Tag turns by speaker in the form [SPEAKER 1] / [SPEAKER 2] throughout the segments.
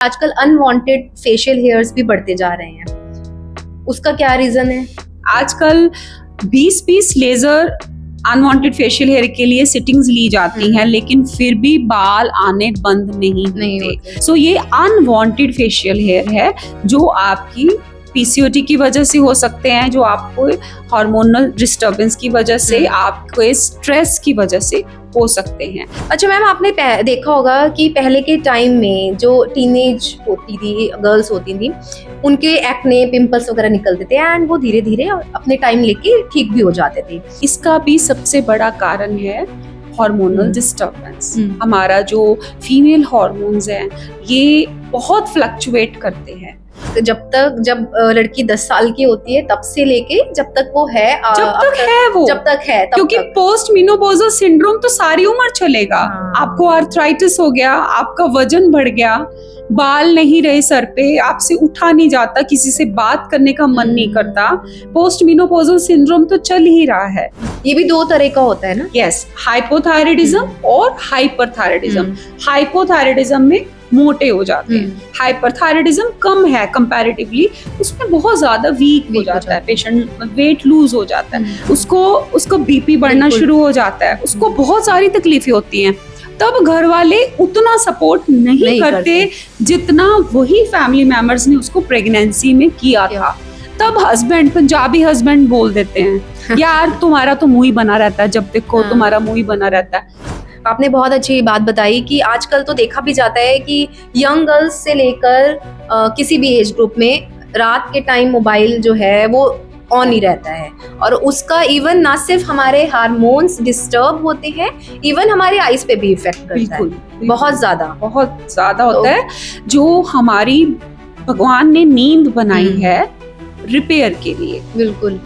[SPEAKER 1] आजकल unwanted facial hairs भी बढ़ते जा रहे हैं, उसका क्या रीजन है?
[SPEAKER 2] आजकल 20-20 लेजर अनवांटेड फेशियल हेयर के लिए सिटिंग्स ली जाती हैं, लेकिन फिर भी बाल आने बंद नहीं होते। सो ये अनवांटेड फेशियल हेयर है जो आपकी पीसीओडी की वजह से हो सकते हैं, जो आपको हार्मोनल डिस्टर्बेंस की वजह से, आपको स्ट्रेस की वजह से हो सकते हैं।
[SPEAKER 1] अच्छा मैम, आपने देखा होगा कि पहले के टाइम में जो टीनेज होती थी, गर्ल्स होती थी, उनके एक्ने पिंपल्स वगैरह निकलते थे एंड वो धीरे धीरे अपने टाइम लेके ठीक भी हो जाते थे।
[SPEAKER 2] इसका भी सबसे बड़ा कारण है हार्मोनल डिस्टर्बेंस। हमारा जो फीमेल हार्मोन्स हैं ये बहुत फ्लक्चुएट करते हैं।
[SPEAKER 1] जब लड़की 10 साल की होती है तब से लेके जब तक
[SPEAKER 2] जब तक है क्योंकि पोस्ट मेनोपॉजल सिंड्रोम तो सारी उम्र चलेगा। आपको आर्थराइटिस हो गया, आपका वजन बढ़ गया, बाल नहीं रहे सर पे, आपसे उठा नहीं जाता, किसी से बात करने का मन नहीं करता, पोस्ट मेनोपॉजल सिंड्रोम तो चल ही रहा है।
[SPEAKER 1] ये भी दो तरह का होता है ना?
[SPEAKER 2] यस, हाइपोथायराइडिज्म और हाइपरथायराइडिज्म। हाइपोथायराइडिज्म में मोटे हो जाते हैं, हाइपरथायराइडिज्म कम है कंपैरेटिवली, उसमें बहुत ज्यादा वीक हो जाता है पेशेंट, वेट लूज हो जाता है, उसको बीपी बढ़ना शुरू हो जाता है, उसको बहुत सारी तकलीफें होती हैं। तब घर वाले उतना सपोर्ट नहीं करते जितना वही फैमिली मेंबर्स ने उसको प्रेगनेंसी में किया था। तब हस्बैंड, पंजाबी हस्बैंड बोल देते हैं यार तुम्हारा तो मुंह ही बना रहता है, जब देखो तुम्हारा मुंह ही बना रहता है।
[SPEAKER 1] आपने बहुत अच्छी बात बताई कि आजकल तो देखा भी जाता है कि यंग गर्ल्स से लेकर किसी भी एज ग्रुप में रात के टाइम मोबाइल जो है वो ऑन ही रहता है, और उसका इवन ना सिर्फ हमारे हार्मोन्स डिस्टर्ब होते हैं, इवन हमारे आईज पे भी इफेक्ट करता है। बहुत ज्यादा
[SPEAKER 2] होता है। जो हमारी भगवान ने नींद बनाई है रिपेयर के लिए, बिल्कुल,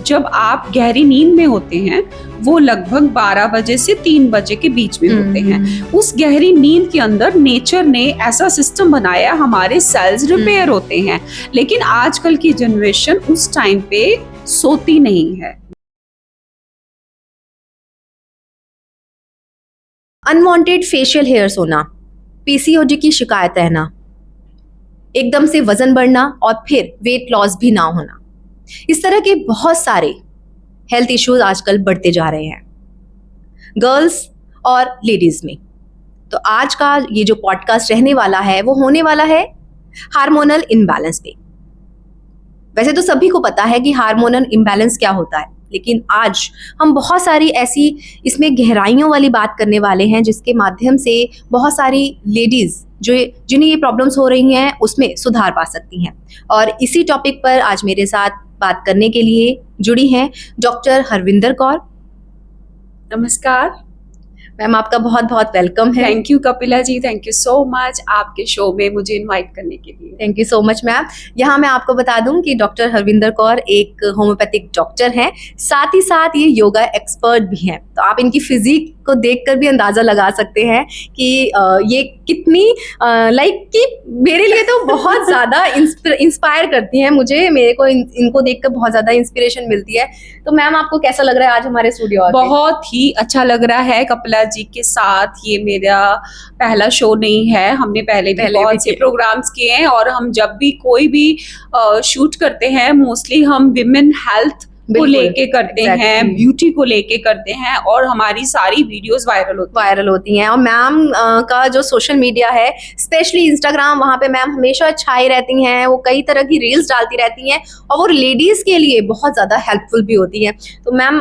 [SPEAKER 2] जब आप गहरी नींद में होते हैं वो लगभग 12 बजे से 3 बजे के बीच में होते हैं। उस गहरी नींद के अंदर नेचर ने ऐसा सिस्टम बनाया, हमारे सेल्स रिपेयर होते हैं, लेकिन आजकल की जनरेशन उस टाइम पे सोती नहीं है।
[SPEAKER 1] अनवांटेड फेशियल हेयर्स होना, पीसीओडी की शिकायत रहना, एकदम से वजन बढ़ना और फिर वेट लॉस भी ना होना, इस तरह के बहुत सारे हेल्थ इश्यूज आजकल बढ़ते जा रहे हैं गर्ल्स और लेडीज में। तो आज का ये जो पॉडकास्ट रहने वाला है वो होने वाला है हार्मोनल इम्बैलेंस पे। वैसे तो सभी को पता है कि हार्मोनल इम्बैलेंस क्या होता है, लेकिन आज हम बहुत सारी ऐसी इसमें गहराइयों वाली बात करने वाले हैं जिसके माध्यम से बहुत सारी लेडीज जिन्हें ये प्रॉब्लम्स हो रही हैं उसमें सुधार पा सकती हैं। और इसी टॉपिक पर आज मेरे साथ बात करने के लिए जुड़ी हैं डॉक्टर हरविंदर कौर।
[SPEAKER 2] नमस्कार
[SPEAKER 1] मैम, आपका बहुत बहुत वेलकम है।
[SPEAKER 2] Thank you Kapila ji, thank you so much आपके शो में मुझे इनवाइट करने के लिए।
[SPEAKER 1] Thank you so much ma'am. यहाँ मैं आपको बता दूं कि डॉक्टर हरविंदर कौर एक होम्योपैथिक डॉक्टर हैं, साथ ही साथ ये योगा एक्सपर्ट भी हैं। तो आप इनकी फिजिक को देखकर भी अंदाजा लगा सकते हैं कि ये कितनी कि मेरे लिए तो बहुत ज्यादा इंस्पायर करती हैं मुझे, मेरे को इनको देखकर बहुत ज्यादा इंस्पिरेशन मिलती है। तो मैम, आपको कैसा लग रहा है आज हमारे स्टूडियो?
[SPEAKER 2] बहुत ही अच्छा लग रहा है कपिला जी के साथ। ये मेरा पहला शो नहीं है, हमने पहले बहुत से प्रोग्राम्स किए हैं, और हम जब भी कोई भी शूट करते हैं मोस्टली हम विमेन हेल्थ को लेके करते हैं, ब्यूटी को लेके करते हैं, और हमारी सारी वीडियोस वायरल होती हैं। और मैम का जो सोशल मीडिया है, स्पेशली इंस्टाग्राम, वहाँ पे मैम हमेशा छाई रहती हैं, वो कई तरह की रील्स डालती रहती हैं, और वो लेडीज के लिए बहुत ज्यादा हेल्पफुल भी होती हैं। तो मैम,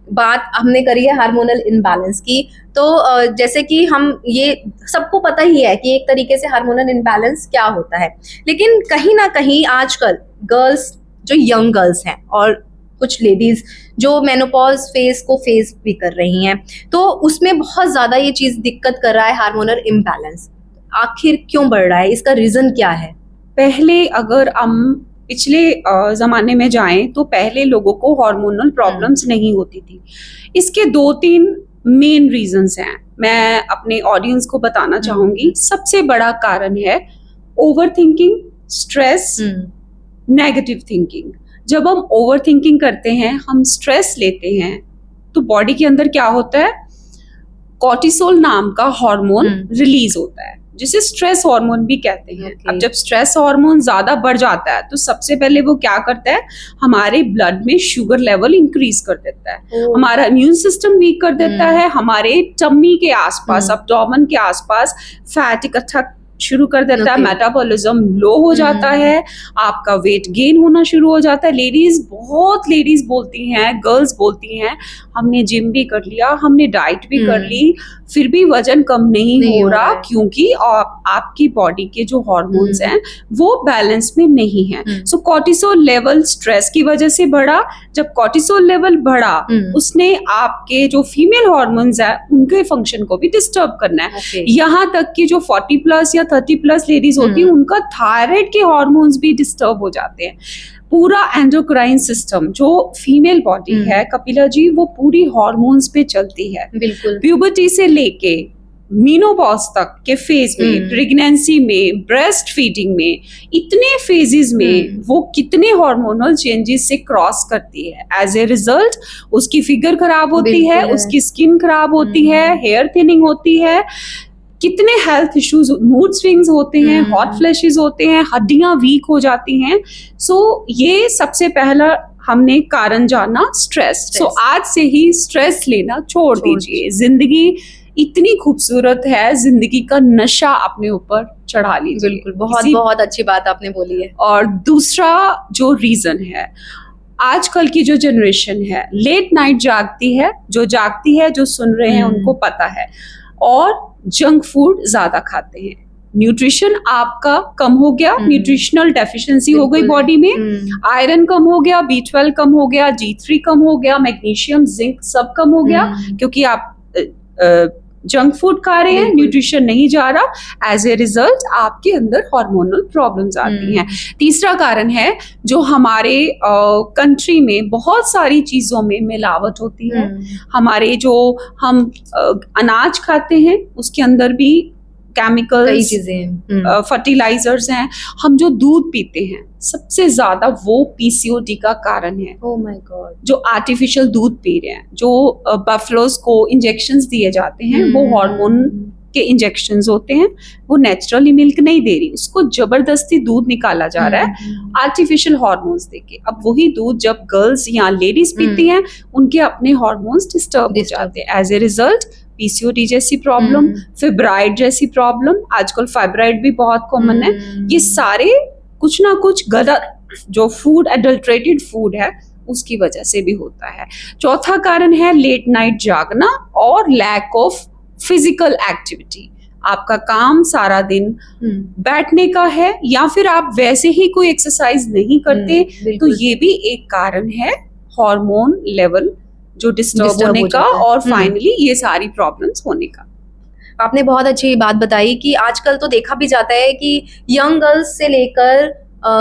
[SPEAKER 2] बात हमने करी है हार्मोनल इम्बैलेंस की, तो जैसे कि हम ये सबको पता ही है कि एक तरीके से हार्मोनल इम्बैलेंस क्या होता है, लेकिन कहीं ना कहीं आजकल गर्ल्स, जो यंग गर्ल्स हैं और कुछ लेडीज जो मेनोपॉज फेज को फेस भी कर रही हैं, तो उसमें बहुत ज्यादा ये चीज दिक्कत कर रहा है हार्मोनल इम्बैलेंस। आखिर क्यों बढ़ रहा है, इसका रीजन क्या है? पहले अगर हम पिछले जमाने में जाएं तो पहले लोगों को हार्मोनल प्रॉब्लम्स नहीं होती थी। इसके 2-3 मेन रीजंस हैं, मैं अपने ऑडियंस को बताना चाहूंगी। सबसे बड़ा कारण है over thinking, stress, negative thinking. जब हम ओवर थिंकिंग करते हैं, हम स्ट्रेस लेते हैं, तो बॉडी के अंदर क्या होता है, कॉर्टिसोल नाम का हार्मोन रिलीज होता है। जिसे स्ट्रेस हार्मोन भी कहते हैं।
[SPEAKER 1] Okay.
[SPEAKER 2] अब जब स्ट्रेस हार्मोन ज्यादा बढ़ जाता है तो सबसे पहले वो क्या करता है, हमारे ब्लड में शुगर लेवल इंक्रीज कर देता है, हमारा इम्यून सिस्टम वीक कर देता है, हमारे टम्मी के आसपास, अब्डोमेन के आसपास फैट इकट्ठा शुरू कर देता है,
[SPEAKER 1] Okay.
[SPEAKER 2] मेटाबॉलिज्म लो हो जाता है, आपका वेट गेन होना शुरू हो जाता है। बहुत लेडीज बोलती हैं, गर्ल्स बोलती हैं, हमने जिम भी कर लिया, हमने डाइट भी कर ली, फिर भी वजन कम नहीं हो रहा, क्योंकि आपकी बॉडी के जो हार्मोन्स हैं वो बैलेंस में नहीं है। सो कॉर्टिसोल लेवल स्ट्रेस की वजह से बढ़ा। जब कॉर्टिसोल लेवल बढ़ा, उसने आपके जो फीमेल हार्मोन्स है उनके फंक्शन को भी डिस्टर्ब करना है। यहाँ तक कि जो 40+ या 30+ लेडीज होती हैं, उनका थायराइड के हार्मोन्स भी डिस्टर्ब हो जाते हैं। पूरा एंडोक्राइन सिस्टम जो फीमेल बॉडी है कपिला जी, वो पूरी हार्मोन्स पे चलती है।
[SPEAKER 1] बिल्कुल।
[SPEAKER 2] प्यूबर्टी से लेके मीनोपॉज तक के फेज में, प्रेगनेंसी में, ब्रेस्ट फीडिंग में, इतने फेजेस में वो कितने हार्मोनल चेंजेस से क्रॉस करती है। एज ए रिजल्ट उसकी फिगर खराब होती है, उसकी स्किन खराब होती है, हेयर थिनिंग होती है, कितने हेल्थ इश्यूज, मूड स्विंग्स होते हैं, हॉट फ्लैशेस होते हैं, हड्डियां वीक हो जाती हैं। सो ये सबसे पहला हमने कारण जाना स्ट्रेस। सो आज से ही स्ट्रेस लेना छोड़ दीजिए। जिंदगी इतनी खूबसूरत है, जिंदगी का नशा अपने ऊपर चढ़ा लीजिए।
[SPEAKER 1] बिल्कुल, बहुत अच्छी बात आपने बोली है।
[SPEAKER 2] और दूसरा जो रीजन है, आजकल की जो जनरेशन है लेट नाइट जागती है, जो सुन रहे हैं उनको पता है, और जंक फूड ज्यादा खाते हैं। न्यूट्रिशन आपका कम हो गया, न्यूट्रिशनल डेफिशिएंसी हो गई बॉडी में, आयरन कम हो गया, B12 कम हो गया, G3 कम हो गया, मैग्नीशियम, जिंक सब कम हो गया, क्योंकि आप जंक फूड खा रहे हैं, न्यूट्रिशन नहीं जा रहा। एज ए रिजल्ट आपके अंदर हार्मोनल प्रॉब्लम्स आती हैं। तीसरा कारण है जो हमारे कंट्री में बहुत सारी चीजों में मिलावट होती है। हमारे जो हम अनाज खाते हैं उसके अंदर भी केमिकल्स, फर्टिलाइजर्स हैं। हम जो दूध पीते हैं सबसे ज्यादा वो PCOD का कारण है।
[SPEAKER 1] Oh my God.
[SPEAKER 2] जो आर्टिफिशियल दूध पी रहे हैं, जो बफलोज को इंजेक्शंस दिए जाते हैं, वो हार्मोन के इंजेक्शंस होते हैं, वो नेचुरली मिल्क नहीं दे रही, उसको जबरदस्ती दूध निकाला जा रहा है आर्टिफिशियल हार्मोन्स देके। अब वही दूध जब गर्ल्स या लेडीज पीती हैं, उनके अपने हार्मोन्स डिस्टर्ब हो जाते हैं। एज ए रिजल्ट PCOD जैसी प्रॉब्लम, फिब्राइड जैसी प्रॉब्लम, आजकल फाइब्राइड भी बहुत कॉमन है। ये सारे कुछ ना कुछ गलत जो फूड, एडल्ट्रेटेड फूड है, उसकी वजह से भी होता है। चौथा कारण है लेट नाइट जागना और लैक ऑफ फिजिकल एक्टिविटी। आपका काम सारा दिन बैठने का है, या फिर आप वैसे ही कोई एक्सरसाइज नहीं करते, तो ये भी एक कारण है हार्मोन लेवल जो डिस्टर्ब होने का, और फाइनली ये सारी प्रॉब्लम्स होने का।
[SPEAKER 1] आपने बहुत अच्छी बात बताई कि आजकल तो देखा भी जाता है कि यंग गर्ल्स से लेकर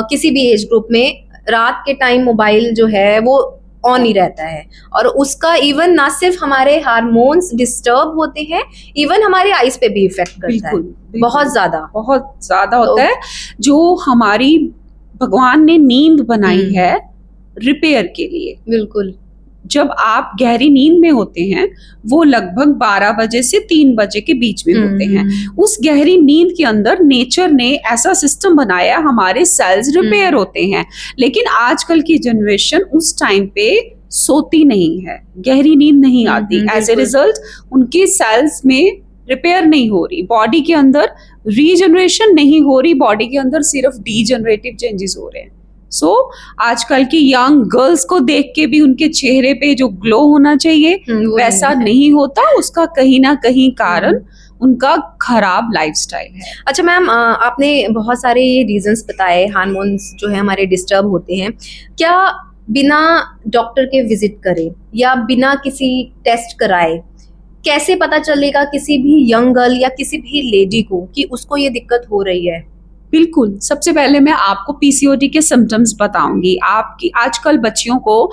[SPEAKER 1] किसी भी एज ग्रुप में रात के टाइम मोबाइल जो है वो ऑन ही रहता है, और उसका इवन ना सिर्फ हमारे हार्मोन्स डिस्टर्ब होते हैं, इवन हमारे आईज पे भी इफेक्ट करता है। बहुत ज्यादा
[SPEAKER 2] होता है। जो हमारी भगवान ने नींद बनाई है रिपेयर के लिए, बिल्कुल, जब आप गहरी नींद में होते हैं वो लगभग 12 बजे से 3 बजे के बीच में होते हैं। उस गहरी नींद के अंदर नेचर ने ऐसा सिस्टम बनाया, हमारे सेल्स रिपेयर होते हैं। लेकिन आजकल की जनरेशन उस टाइम पे सोती नहीं है, गहरी नींद नहीं आती। एज ए रिजल्ट उनकी सेल्स में रिपेयर नहीं हो रही, बॉडी के अंदर रीजनरेशन नहीं हो रही, बॉडी के अंदर सिर्फ डीजनरेटिव चेंजेस हो रहे हैं। सो आजकल की यंग गर्ल्स को देख के भी उनके चेहरे पे जो ग्लो होना चाहिए वैसा नहीं होता। उसका कहीं ना कहीं कारण उनका खराब लाइफस्टाइल है।
[SPEAKER 1] अच्छा मैम, आपने बहुत सारे रीजंस बताए, हार्मोन्स जो है हमारे डिस्टर्ब होते हैं। क्या बिना डॉक्टर के विजिट करे या बिना किसी टेस्ट कराए कैसे पता चलेगा किसी भी यंग गर्ल या किसी भी लेडी को कि उसको ये दिक्कत हो रही है?
[SPEAKER 2] बिल्कुल, सबसे पहले मैं आपको PCOD के सिम्टम्स बताऊंगी। आपकी आजकल बच्चियों को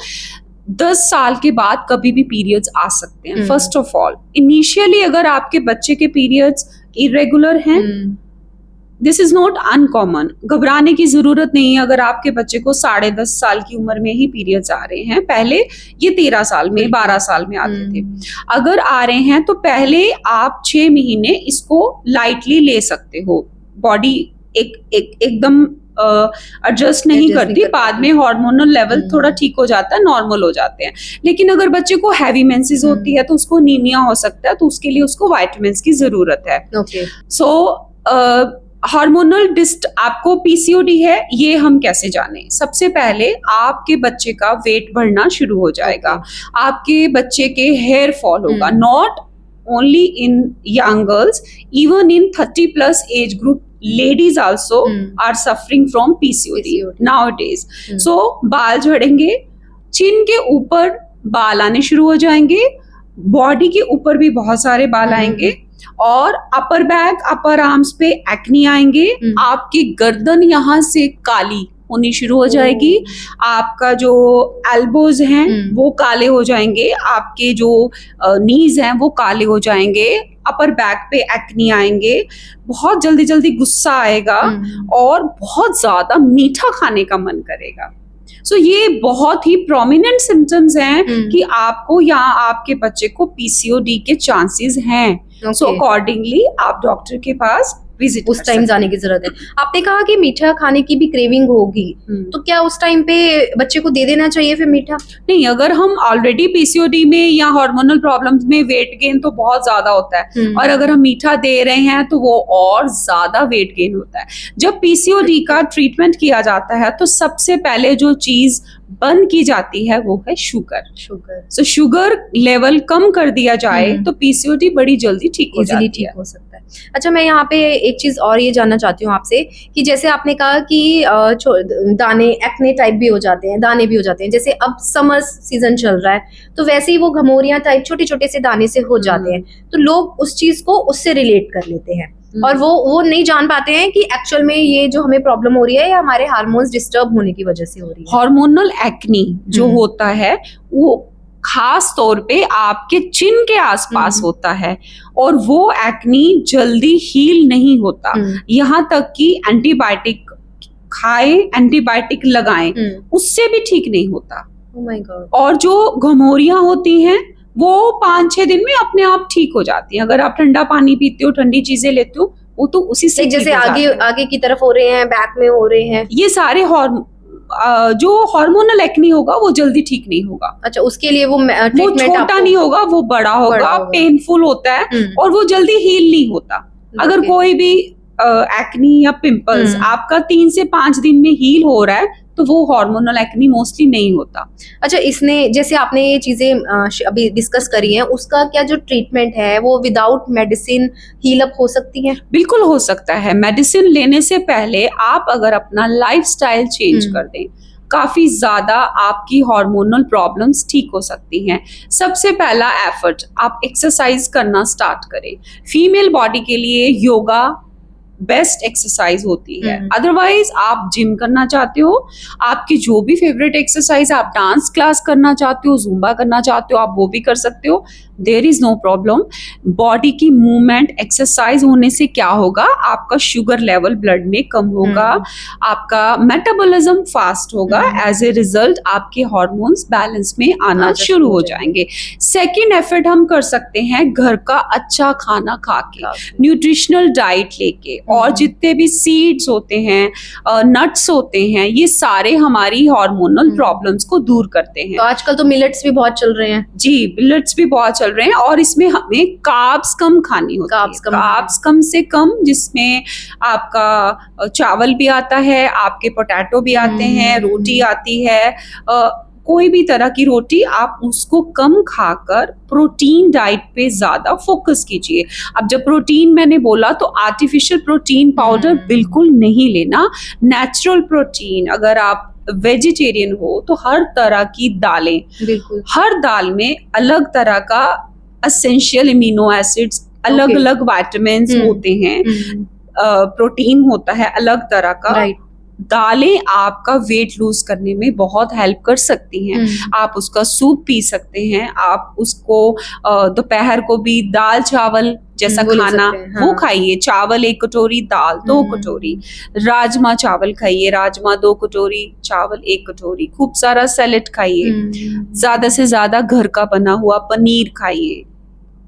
[SPEAKER 2] 10 साल के बाद कभी भी पीरियड्स आ सकते हैं। फर्स्ट ऑफ ऑल, इनिशियली अगर आपके बच्चे के पीरियड्स इरेगुलर हैं, दिस इज नॉट अनकॉमन, घबराने की जरूरत नहीं है। अगर आपके बच्चे को 10.5 साल की उम्र में ही पीरियड्स आ रहे हैं, पहले ये 13 साल में 12 साल में आते थे, अगर आ रहे हैं तो पहले आप 6 महीने इसको लाइटली ले सकते हो। बॉडी एकदम एडजस्ट नहीं करती, बाद में हार्मोनल लेवल थोड़ा ठीक हो जाता है, नॉर्मल हो जाते हैं। लेकिन अगर बच्चे को हैवी मेंसेस होती है तो उसको अनीमिया हो सकता है, तो उसके लिए उसको विटामिन्स की जरूरत है। सो हार्मोनल आपको पीसीओडी है, ये हम कैसे जाने? सबसे पहले आपके बच्चे का वेट बढ़ना शुरू हो जाएगा, आपके बच्चे के हेयर फॉल होगा, not only in young girls, even in 30+ age group ladies also are suffering from PCOD nowadays. So बाल झड़ेंगे, चिन के ऊपर बाल आने शुरू हो जाएंगे, बॉडी के ऊपर भी बहुत सारे बाल आएंगे, और अपर बैक, अपर आर्म्स पे एक्नी आएंगे, आपकी गर्दन यहाँ से काली होनी शुरू हो जाएगी, आपका जो एल्बोज हैं वो काले हो जाएंगे, आपके जो नीज हैं वो काले हो जाएंगे, अपर बैक पे एक्नी आएंगे, बहुत जल्दी जल्दी गुस्सा आएगा, और बहुत ज्यादा मीठा खाने का मन करेगा। सो ये बहुत ही प्रोमिनेंट सिम्टम्स हैं कि आपको या आपके बच्चे को पीसीओडी के चांसेस हैं। सो अकॉर्डिंगली आप डॉक्टर के पास विजिट
[SPEAKER 1] उस टाइम जाने की जरूरत है। आपने कहा कि मीठा खाने की भी क्रेविंग होगी, तो क्या उस टाइम पे बच्चे को दे देना चाहिए फिर मीठा?
[SPEAKER 2] नहीं, अगर हम ऑलरेडी पीसीओडी में या हार्मोनल प्रॉब्लम्स में वेट गेन तो बहुत ज्यादा होता है, और अगर हम मीठा दे रहे हैं तो वो और ज्यादा वेट गेन होता है। जब पीसीओडी का ट्रीटमेंट किया जाता है तो सबसे पहले जो चीज बंद की जाती है वो है शुगर। सो शुगर लेवल कम कर दिया जाए तो पीसीओडी बड़ी जल्दी ठीक हो जाती है।
[SPEAKER 1] हो सकता है। अच्छा, मैं यहाँ पे एक चीज और ये जानना चाहती हूँ आपसे कि जैसे आपने कहा कि दाने एक्ने टाइप भी हो जाते हैं, दाने भी हो जाते हैं, जैसे अब समर सीजन चल रहा है तो वैसे ही वो घमोरियां टाइप छोटे छोटे से दाने से हो जाते हैं, तो लोग उस चीज को उससे रिलेट कर लेते हैं, और वो नहीं जान पाते हैं कि एक्चुअल में ये जो हमें प्रॉब्लम हो रही है या हमारे हार्मोन्स डिस्टर्ब होने की वजह से हो रही है।
[SPEAKER 2] हार्मोनल एक्नी जो होता है वो खास तौर पे आपके चिन के आसपास होता है, और वो एक्नी जल्दी हील नहीं होता, यहाँ तक कि एंटीबायोटिक खाए, एंटीबायोटिक लगाएं, उससे भी ठीक नहीं होता।
[SPEAKER 1] Oh my God.
[SPEAKER 2] और जो घमोरियां होती हैं वो 5-6 दिन में अपने आप ठीक हो जाती हैं। अगर आप ठंडा पानी पीते हो, ठंडी चीजें लेते हो, वो तो उसी से
[SPEAKER 1] जैसे आगे की तरफ हो रहे हैं, बैक में हो रहे हैं,
[SPEAKER 2] ये सारे जो हार्मोनल एक्नी होगा वो जल्दी ठीक नहीं होगा।
[SPEAKER 1] अच्छा, उसके लिए वो
[SPEAKER 2] छोटा नहीं होगा, वो बड़ा होगा, पेनफुल होता है, और वो जल्दी हील नहीं होता। अगर कोई भी एक्नी या पिंपल्स आपका 3 से 5 दिन में हील हो रहा है तो वो हार्मोनल एक्नी मोस्टली नहीं होता।
[SPEAKER 1] अच्छा, इसने जैसे आपने ये चीजें अभी डिस्कस करी हैं, उसका क्या जो ट्रीटमेंट है वो विदाउट मेडिसिन हील अप हो सकती है?
[SPEAKER 2] बिल्कुल हो सकता है। मेडिसिन लेने से पहले आप अगर अपना लाइफस्टाइल चेंज कर दें, काफी ज्यादा आपकी हार्मोनल प्रॉब्लम्स ठीक हो सकती हैं। सबसे पहला एफर्ट, आप एक्सरसाइज करना स्टार्ट करें। फीमेल बॉडी के लिए योगा बेस्ट एक्सरसाइज होती है। अदरवाइज आप जिम करना चाहते हो, आपकी जो भी फेवरेट एक्सरसाइज, आप डांस क्लास करना चाहते हो, जुम्बा करना चाहते हो, आप वो भी कर सकते हो, there is no problem. Body की मूवमेंट, एक्सरसाइज होने से क्या होगा, आपका शुगर लेवल ब्लड में कम होगा, आपका मेटाबॉलिज्म फास्ट होगा, एज ए रिजल्ट आपके हार्मोन्स बैलेंस में आना शुरू हो जाएंगे। सेकेंड एफर्ट हम कर सकते हैं घर का अच्छा खाना खा के, न्यूट्रिशनल डाइट लेके, और जितने भी सीड्स होते हैं, नट्स होते हैं, ये सारे हमारी हार्मोनल प्रॉब्लम्स को दूर करते हैं।
[SPEAKER 1] तो आजकल तो मिलेट्स भी बहुत चल रहे हैं।
[SPEAKER 2] जी, मिलेट्स भी बहुत चल रहे हैं, और इसमें हमें कार्ब्स कम खानी होती है, कार्ब्स कम से कम, जिसमें आपका चावल भी आता है, आपके पोटैटो भी आते हैं, रोटी आती है, कोई भी तरह की रोटी, आप उसको कम खाकर प्रोटीन डाइट पे ज्यादा फोकस कीजिए। अब जब प्रोटीन मैंने बोला तो आर्टिफिशियल प्रोटीन पाउडर बिल्कुल नहीं लेना, नेचुरल प्रोटीन। अगर आप वेजिटेरियन हो तो हर तरह की दालें, बिल्कुल हर दाल में अलग तरह का एसेंशियल इम्यूनो एसिड्स, अलग अलग विटामिन्स होते हैं, प्रोटीन होता है अलग तरह का। दालें आपका वेट लूज करने में बहुत हेल्प कर सकती हैं। आप उसका सूप पी सकते हैं, आप उसको दोपहर को भी दाल चावल जैसा
[SPEAKER 1] वो ले
[SPEAKER 2] खाना
[SPEAKER 1] सकते हैं,
[SPEAKER 2] वो
[SPEAKER 1] हाँ।
[SPEAKER 2] खाइए। चावल 1 कटोरी, दाल 2 कटोरी, राजमा चावल खाइए, राजमा 2 कटोरी, चावल 1 कटोरी, खूब सारा सैलेड खाइए, ज्यादा से ज्यादा घर का बना हुआ पनीर खाइए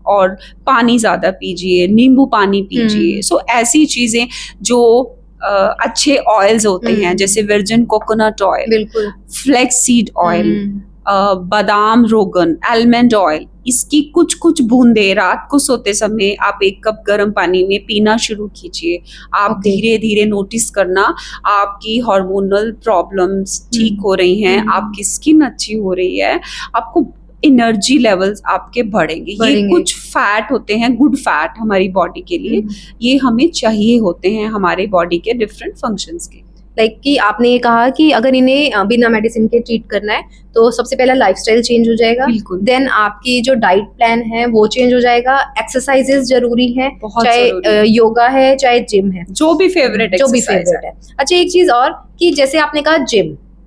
[SPEAKER 2] और पानी ज्यादा पीजिए, नींबू पानी पीजिए। सो ऐसी चीजें जो अच्छे ऑयल्स होते हैं, जैसे वर्जिन कोकोनट ऑयल,
[SPEAKER 1] बिल्कुल।
[SPEAKER 2] फ्लेक्स सीड ऑयल, बादाम रोगन, आलमंड ऑयल, इसकी कुछ कुछ बूंदे रात को सोते समय आप 1 कप गर्म पानी में पीना शुरू कीजिए। आप
[SPEAKER 1] Okay.
[SPEAKER 2] धीरे धीरे नोटिस करना आपकी हार्मोनल प्रॉब्लम्स ठीक हो रही हैं, आपकी स्किन अच्छी हो रही है, आपको एनर्जी लेवल्स आपके बढ़ेंगे। ये कुछ फैट होते हैं, गुड फैट हमारी बॉडी के लिए, ये हमें चाहिए होते हैं हमारे बॉडी के डिफरेंट फंक्शंस के।
[SPEAKER 1] लाइक कि आपने ये कहा कि अगर इन्हें बिना मेडिसिन के ट्रीट करना है तो सबसे पहला लाइफस्टाइल चेंज हो जाएगा,
[SPEAKER 2] बिल्कुल।
[SPEAKER 1] देन आपकी जो डाइट प्लान है वो चेंज हो जाएगा, एक्सरसाइजेस जरूरी है,
[SPEAKER 2] बहुत
[SPEAKER 1] चाहे
[SPEAKER 2] जरूरी।
[SPEAKER 1] योगा है चाहे जिम है,
[SPEAKER 2] जो भी फेवरेट
[SPEAKER 1] जो भी फेवरेट है। अच्छा, एक चीज और कि जैसे आपने कहा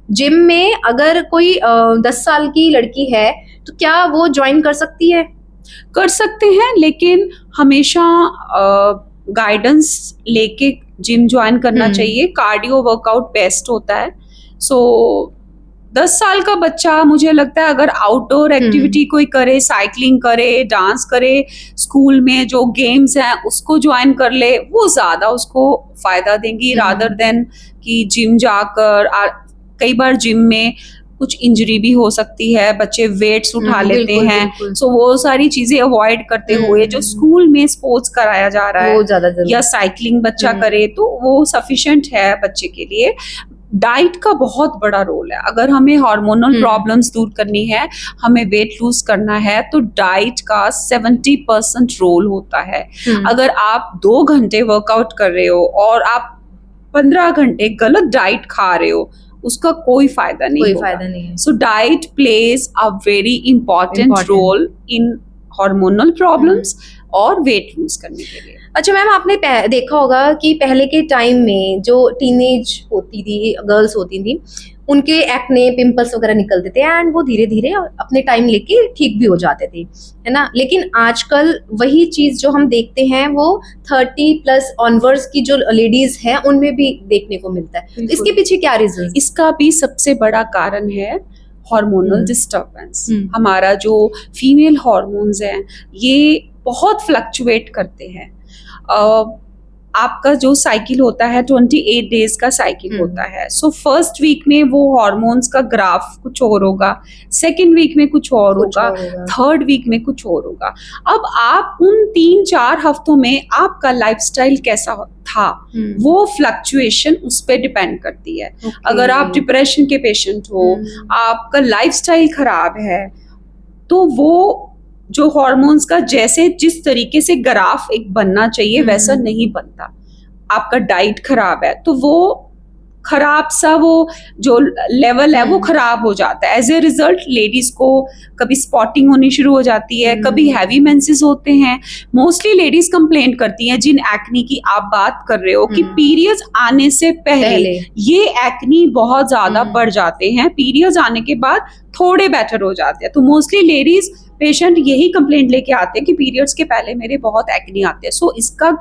[SPEAKER 1] जिम में अगर कोई 10 साल की लड़की है तो क्या वो ज्वाइन कर सकती है?
[SPEAKER 2] कर सकते हैं, लेकिन हमेशा गाइडेंस लेके जिम ज्वाइन करना चाहिए। कार्डियो वर्कआउट बेस्ट होता है। सो 10 साल का बच्चा, मुझे लगता है अगर आउटडोर एक्टिविटी कोई करे, साइकिलिंग करे, डांस करे, स्कूल में जो गेम्स हैं उसको ज्वाइन कर ले, वो ज्यादा उसको फायदा देंगी रादर देन कि जिम जाकर। कई बार जिम में कुछ इंजरी भी हो सकती है, बच्चे वेट्स उठा लेते हैं, सो वो सारी चीजें अवॉइड करते हुए जो स्कूल में स्पोर्ट्स कराया जा रहा है,
[SPEAKER 1] वो ज्यादा जरूरी
[SPEAKER 2] या साइकिलिंग बच्चा करे तो वो सफिशिएंट है बच्चे के लिए। डाइट का बहुत बड़ा रोल है। अगर हमें हार्मोनल प्रॉब्लम्स दूर करनी है, हमें वेट लूज करना है, तो डाइट का 70% रोल होता है। अगर आप 2 घंटे वर्कआउट कर रहे हो और आप 15 घंटे गलत डाइट खा रहे हो, उसका कोई फायदा नहीं है। So diet plays a very important role in hormonal problems और वेट लूज करने के लिए।
[SPEAKER 1] अच्छा मैम, आपने देखा होगा कि पहले के टाइम में जो टीनेज होती थी, गर्ल्स होती थी, उनके एक्ने, पिंपल्स वगैरह निकलते थे एंड वो धीरे धीरे अपने टाइम लेके ठीक भी हो जाते थे, है ना। लेकिन आजकल वही चीज जो हम देखते हैं वो 30+ ऑनवर्ड्स की जो लेडीज हैं उनमें भी देखने को मिलता है। तो इसके पीछे क्या रीजन?
[SPEAKER 2] इसका भी सबसे बड़ा कारण है हार्मोनल डिस्टर्बेंस। हमारा जो फीमेल हार्मोन्स हैं ये बहुत फ्लक्चुएट करते हैं। आपका जो साइकिल होता है 28 डेज का साइकिल होता है। सो फर्स्ट वीक में वो हार्मोन्स का ग्राफ कुछ और होगा, सेकेंड वीक में कुछ और होगा, थर्ड वीक में कुछ और होगा। अब आप उन 3-4 हफ्तों में आपका लाइफस्टाइल कैसा था, वो फ्लक्चुएशन उस पर डिपेंड करती है। अगर आप डिप्रेशन के पेशेंट हो, आपका लाइफस्टाइल खराब है, तो वो जो हार्मोन्स का जैसे जिस तरीके से ग्राफ एक बनना चाहिए वैसा नहीं बनता। आपका डाइट खराब है तो वो खराब सा वो जो लेवल है वो खराब हो जाता है। एज ए रिजल्ट लेडीज को कभी स्पॉटिंग होनी शुरू हो जाती है, कभी हैवी मेंसेस होते हैं। मोस्टली लेडीज कंप्लेंट करती हैं, जिन एक्नी की आप बात कर रहे हो, कि पीरियड्स आने से पहले ये एक्नी बहुत ज्यादा बढ़ जाते हैं, पीरियड्स आने के बाद थोड़े बेटर हो जाते हैं। तो मोस्टली लेडीज पेशेंट यही कंप्लेंट लेके आते हैं कि पीरियड्स के पहले मेरे बहुत एक्नी आते हैं। सो इसका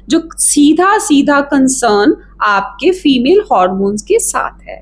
[SPEAKER 2] जो सीधा कंसर्न आपके फीमेल हार्मोन्स के साथ है।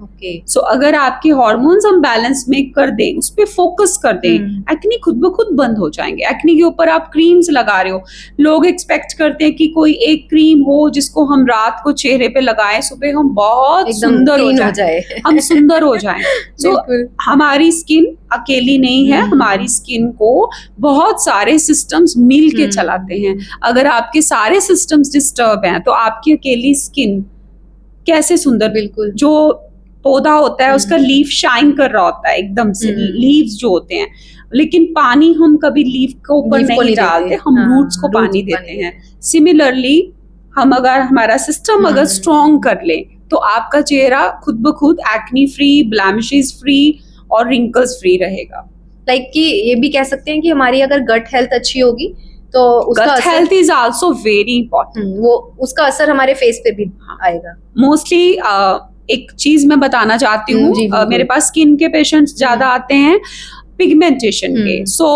[SPEAKER 2] सो अगर आपके हार्मोन्स हम बैलेंस में कर दें, उस पर फोकस कर दें, एक्नी खुद ब खुद बंद हो जाएंगे। एक्नी के ऊपर आप क्रीम्स लगा रहे हो, लोग एक्सपेक्ट करते हैं कि कोई एक क्रीम हो जिसको हम रात को चेहरे पे लगाएं, सुबह हम बहुत सुंदर हो जाए, हम सुंदर हो जाएं। सो हमारी स्किन अकेली नहीं है, हमारी स्किन को बहुत सारे सिस्टम्स मिल के चलाते हैं। अगर आपके सारे सिस्टम्स डिस्टर्ब हैं तो आपकी अकेली स्किन कैसे सुंदर, बिल्कुल जो पौधा होता है उसका लीफ शाइन कर रहा होता है एकदम से, लीव्स जो होते हैं, लेकिन पानी हम कभी लीफ के ऊपर नहीं डालते, हम रूट्स को पानी देते हैं। सिमिलरली हम अगर हमारा सिस्टम अगर स्ट्रॉन्ग कर ले तो आपका चेहरा खुद ब खुद एक्नी फ्री, ब्लैमिशेस फ्री और रिंकल्स फ्री रहेगा।
[SPEAKER 1] लाइक कि ये भी कह सकते हैं कि हमारी अगर गट हेल्थ अच्छी होगी तो उसका
[SPEAKER 2] health is also very important,
[SPEAKER 1] वो उसका असर हमारे फेस पे भी आएगा।
[SPEAKER 2] मोस्टली एक चीज मैं बताना चाहती हूँ, मेरे पास स्किन के पेशेंट्स ज्यादा आते हैं पिगमेंटेशन के। सो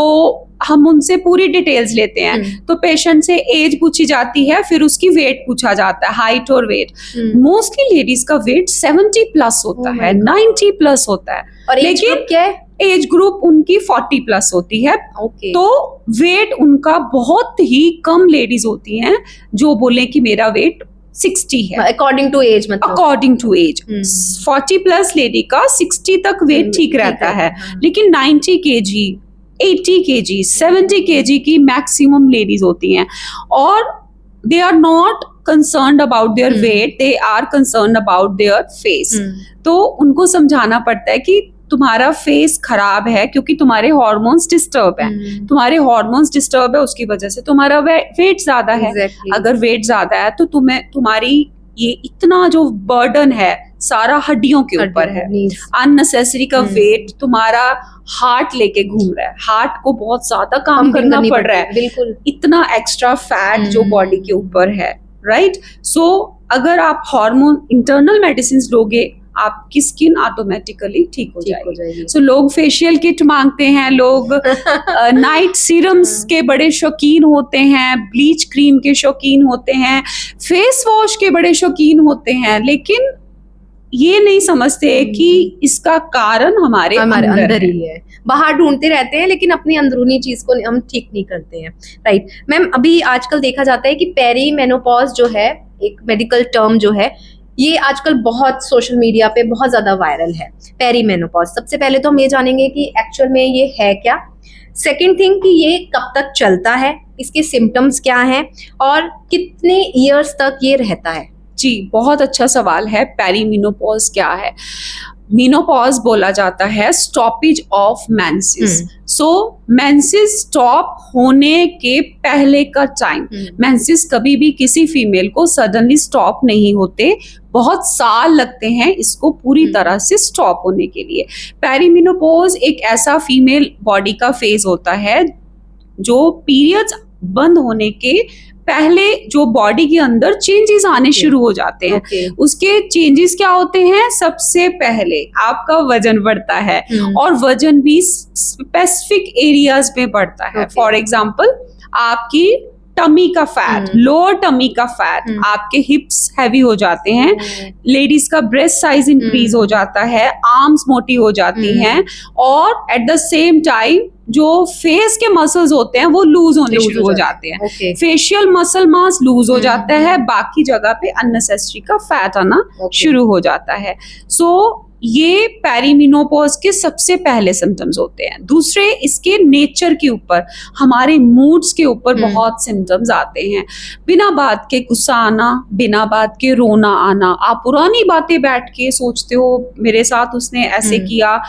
[SPEAKER 2] हम उनसे पूरी डिटेल्स लेते हैं। तो पेशेंट से एज पूछी जाती है, फिर उसकी वेट पूछा जाता है, हाइट और वेट। मोस्टली लेडीज का वेट 70 प्लस होता
[SPEAKER 1] Oh my
[SPEAKER 2] है,
[SPEAKER 1] God.
[SPEAKER 2] 90 प्लस होता है,
[SPEAKER 1] और एज
[SPEAKER 2] लेकिन
[SPEAKER 1] ग्रुप क्या है?
[SPEAKER 2] एज ग्रुप उनकी 40 प्लस होती है।
[SPEAKER 1] ओके।
[SPEAKER 2] तो वेट उनका बहुत ही कम लेडीज होती हैं जो बोले कि मेरा वेट 60 है,
[SPEAKER 1] अकॉर्डिंग टू एज, मतलब
[SPEAKER 2] according to age. 40 plus lady का 60 तक वेट ठीक रहता है, लेकिन 90 केजी, 80 केजी, 70 केजी की मैक्सिमम लेडीज होती हैं, और they are not concerned about their weight, they are concerned about their face। तो उनको समझाना पड़ता है कि तुम्हारा फेस खराब है क्योंकि तुम्हारे हार्मोन्स डिस्टर्ब है, तुम्हारे हार्मोन्स डिस्टर्ब है, उसकी वजह से तुम्हारा वेट ज्यादा है।
[SPEAKER 1] Exactly.
[SPEAKER 2] अगर वेट ज्यादा है तो तुम्हारी ये इतना जो बर्डन है सारा हड्डियों के ऊपर है। अननेसेसरी का वेट तुम्हारा हार्ट लेके घूम रहा है, हार्ट को बहुत ज्यादा काम करना पड़ रहा है,
[SPEAKER 1] बिल्कुल
[SPEAKER 2] इतना एक्स्ट्रा फैट जो बॉडी के ऊपर है, राइट। सो अगर आप हार्मोन इंटरनल मेडिसिन लोगे, आपकी स्किन ऑटोमेटिकली ठीक हो जाएगी। सो लोग फेशियल किट मांगते हैं, लोग नाइट सीरम्स के बड़े शौकीन होते हैं, ब्लीच क्रीम के शौकीन होते हैं, फेस वॉश के बड़े शौकीन होते हैं, लेकिन ये नहीं समझते कि इसका कारण हमारे अंदर
[SPEAKER 1] ही है। बाहर ढूंढते रहते हैं लेकिन अपनी अंदरूनी चीज को हम ठीक नहीं करते हैं, राइट। मैम, अभी आजकल देखा जाता है कि पेरी मेनोपॉज जो है, एक मेडिकल टर्म जो है, ये आजकल बहुत सोशल मीडिया पे बहुत ज्यादा वायरल है, पेरी मेनोपॉज। सबसे पहले तो हम ये जानेंगे कि एक्चुअल में ये है क्या। सेकेंड थिंग कि ये कब तक चलता है, इसके सिम्टम्स क्या हैं, और कितने ईयर्स तक ये रहता है।
[SPEAKER 2] जी, बहुत अच्छा सवाल है। पेरीमेनोपॉज क्या है? मेनोपॉज बोला जाता है stoppage of menses. So menses stop होने के पहले का टाइम। मेंसेस कभी भी किसी फीमेल को सडनली स्टॉप नहीं होते, बहुत साल लगते हैं इसको पूरी तरह से स्टॉप होने के लिए। पेरीमेनोपॉज एक ऐसा फीमेल बॉडी का फेज होता है जो पीरियड्स बंद होने के पहले जो बॉडी के अंदर चेंजेस आने शुरू हो जाते हैं। उसके चेंजेस क्या होते हैं? सबसे पहले आपका वजन बढ़ता है, और वजन भी स्पेसिफिक एरियाज में बढ़ता है। फॉर एग्जांपल, आपकी टमी का फैट, लोअर टमी का फैट, आपके हिप्स हैवी हो जाते हैं, लेडीज का ब्रेस्ट साइज इंक्रीज हो जाता है, आर्म्स मोटी हो जाती हैं, और एट द सेम टाइम जो फेस के मसल्स होते हैं वो लूज होने शुरू हो जाते हैं। फेशियल मसल मास लूज हो जाता है, बाकी जगह पे अननेसेसरी का फैट आना शुरू हो जाता है। सो ये पेरीमेनोपॉज के सबसे पहले सिम्टम्स होते हैं। दूसरे, इसके नेचर के ऊपर, हमारे मूड्स के ऊपर बहुत सिम्टम्स आते हैं। बिना बात के गुस्सा आना, बिना बात के रोना आना, आप पुरानी बातें बैठ के सोचते हो मेरे साथ उसने ऐसे किया,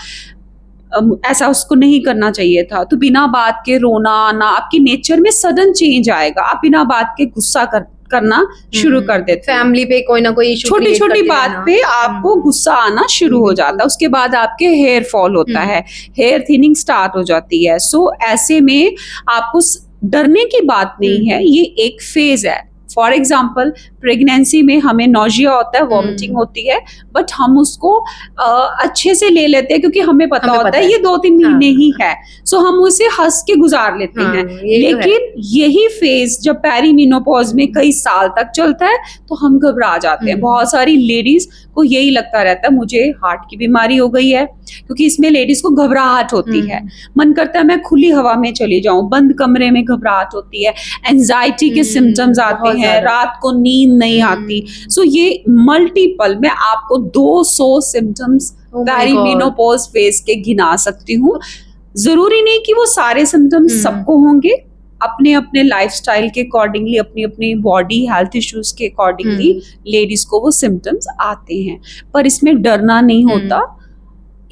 [SPEAKER 2] ऐसा उसको नहीं करना चाहिए था, तो बिना बात के रोना आना, आपके नेचर में सडन चेंज आएगा, आप बिना बात के गुस्सा करना शुरू कर देते हैं।
[SPEAKER 1] फैमिली पे कोई ना कोई इशू,
[SPEAKER 2] छोटी छोटी बात पे आपको गुस्सा आना शुरू हो जाता है। उसके बाद आपके हेयर फॉल होता है, हेयर थिनिंग स्टार्ट हो जाती है। सो ऐसे में आपको डरने की बात नहीं है, ये एक फेज है। फॉर एग्जाम्पल, प्रेगनेंसी में हमें नोजिया होता है, वॉमिटिंग होती है, बट हम उसको अच्छे से ले लेते हैं क्योंकि हमें पता होता है ये 2-3 महीने ही है। सो हम उसे हंस के गुजार लेते हैं। लेकिन यही फेज जब पेरीमेनोपॉज में कई साल तक चलता है तो हम घबरा जाते हैं। बहुत सारी लेडीज को यही लगता रहता है मुझे हार्ट की बीमारी हो गई है, क्योंकि इसमें लेडीज को घबराहट होती है, मन करता है मैं खुली हवा में चली जाऊं, बंद कमरे में घबराहट होती है, एंजाइटी के सिम्टम्स आते हैं, रात को नींद नहीं आती। सो ये मल्टीपल, मैं आपको 200 सिम्टम्स पेरीमेनोपॉज फेज के गिना सकती हूँ। जरूरी नहीं कि वो सारे सिम्टम्स सबको होंगे, अपने अपने लाइफस्टाइल के अकॉर्डिंगली, अपनी अपनी बॉडी हेल्थ इश्यूज के अकॉर्डिंगली लेडीज को वो सिम्टम्स आते हैं, पर इसमें डरना नहीं होता।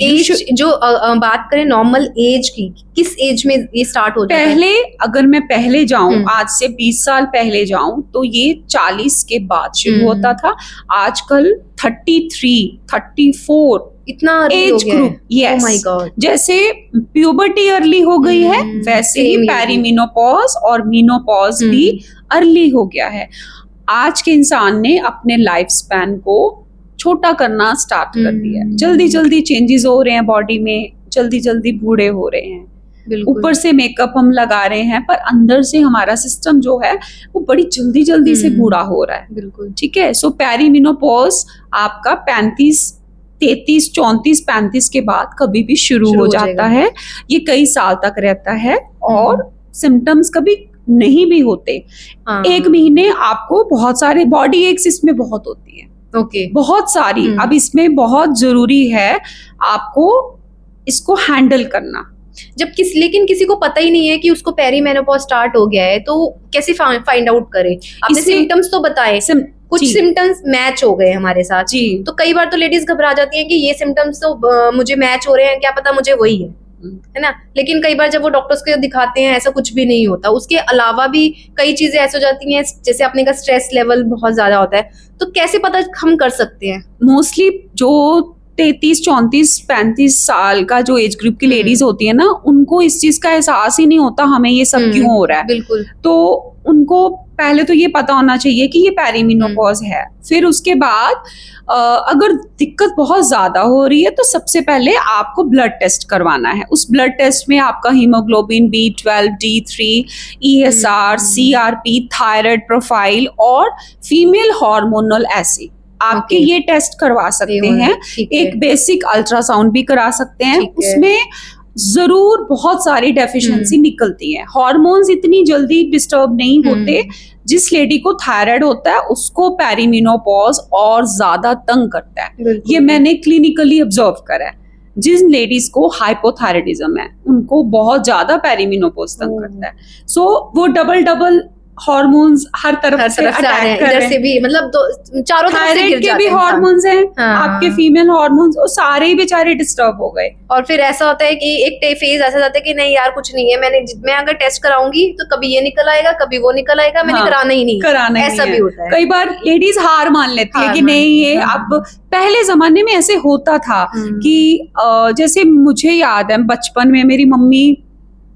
[SPEAKER 1] एज जो बात करें नॉर्मल एज की, किस एज में ये स्टार्ट होता है?
[SPEAKER 2] पहले, अगर मैं पहले जाऊं, आज से 20 साल पहले जाऊं, तो ये 40 के बाद शुरू होता था। आजकल 33, 34
[SPEAKER 1] इतना
[SPEAKER 2] एज ग्रुप, यस, जैसे प्यूबर्टी अर्ली हो गई है, वैसे ही पेरीमेनोपॉज और मेनोपॉज भी अर्ली हो गया है। आज के इंसान ने अपने लाइफ स्पैन को छोटा करना स्टार्ट कर दिया है। जल्दी जल्दी चेंजेस हो रहे हैं बॉडी में, जल्दी जल्दी बूढ़े हो रहे हैं।
[SPEAKER 1] बिल्कुल।
[SPEAKER 2] ऊपर से मेकअप हम लगा रहे हैं पर अंदर से हमारा सिस्टम जो है वो बड़ी जल्दी जल्दी से बूढ़ा हो रहा है।
[SPEAKER 1] बिल्कुल।
[SPEAKER 2] ठीक है, सो पेरीमेनोपॉज आपका 33 के बाद कभी भी शुरू हो जाता है। ये कई साल तक रहता है और सिम्टम्स कभी नहीं भी होते।
[SPEAKER 1] हाँ।
[SPEAKER 2] 1 महीने आपको बहुत सारे बॉडी एक्स इसमें बहुत होती है,
[SPEAKER 1] ओके।
[SPEAKER 2] बहुत सारी। अब इसमें बहुत जरूरी है आपको इसको हैंडल करना।
[SPEAKER 1] लेकिन किसी को पता ही नहीं है कि उसको पेरीमेनोपॉज स्टार्ट हो गया है, तो कैसे फाइंड आउट करें? आपने सिम्टम्स तो बताए, कुछ सिम्टम्स मैच हो गए हमारे साथ
[SPEAKER 2] जी।
[SPEAKER 1] तो कई बार तो लेडीज घबरा जाती हैं कि ये सिम्टम्स तो मुझे मैच हो रहे हैं, क्या पता मुझे वही है ना। लेकिन कई बार जब वो डॉक्टर्स को दिखाते हैं ऐसा कुछ भी नहीं होता। उसके अलावा भी कई चीजें ऐसे हो जाती हैं, जैसे आपने कहा स्ट्रेस लेवल बहुत ज्यादा होता है, तो कैसे पता हम कर सकते हैं?
[SPEAKER 2] मोस्टली जो 33, 34, 35 साल का जो एज ग्रुप की लेडीज होती है ना, उनको इस चीज का एहसास ही नहीं होता हमें ये सब क्यों हो रहा है।
[SPEAKER 1] बिल्कुल।
[SPEAKER 2] तो उनको पहले तो ये पता होना चाहिए कि ये पेरीमेनोपॉज है। फिर उसके बाद अगर दिक्कत बहुत ज्यादा हो रही है तो सबसे पहले आपको ब्लड टेस्ट करवाना है। उस ब्लड टेस्ट में आपका haemoglobin, B12, D3, ESR, CRP, thyroid profile और फीमेल हार्मोनल एसिड आपके ये टेस्ट करवा सकते हैं। एक बेसिक अल्ट्रासाउंड भी करा सकते हैं। उसमें जरूर बहुत सारी डेफिशिएंसी निकलती है। हार्मोन्स इतनी जल्दी डिस्टर्ब नहीं होते। जिस लेडी को थायराइड होता है उसको पेरीमेनोपॉज और ज्यादा तंग करता है। ये मैंने क्लिनिकली ऑब्जर्व करा है। जिन लेडीज को हाइपोथायराइडिज्म है उनको बहुत ज्यादा पेरीमेनोपॉज तंग करता है। सो वो डबल हार्मोन्स हर तरफ से अटैक कर रहे हैं।
[SPEAKER 1] इधर से भी, मतलब चारों तरफ से गिर
[SPEAKER 2] के
[SPEAKER 1] जाते
[SPEAKER 2] भी
[SPEAKER 1] हैं
[SPEAKER 2] हार्मोन्स हैं।
[SPEAKER 1] हाँ।
[SPEAKER 2] आपके फीमेल हार्मोन्स वो सारे ही बेचारे डिस्टर्ब हो गए।
[SPEAKER 1] और फिर ऐसा होता है कि एक फेज ऐसा जाता है कि नहीं यार कुछ नहीं है, मैं अगर टेस्ट कराऊंगी तो कभी ये निकल आएगा, कभी वो निकल आएगा, मैंने कराना ही नहीं। ऐसा भी होता है।
[SPEAKER 2] कई बार लेडीज हार मान लेती है कि नहीं ये अब, पहले जमाने में ऐसे होता था कि जैसे मुझे याद है बचपन में मेरी मम्मी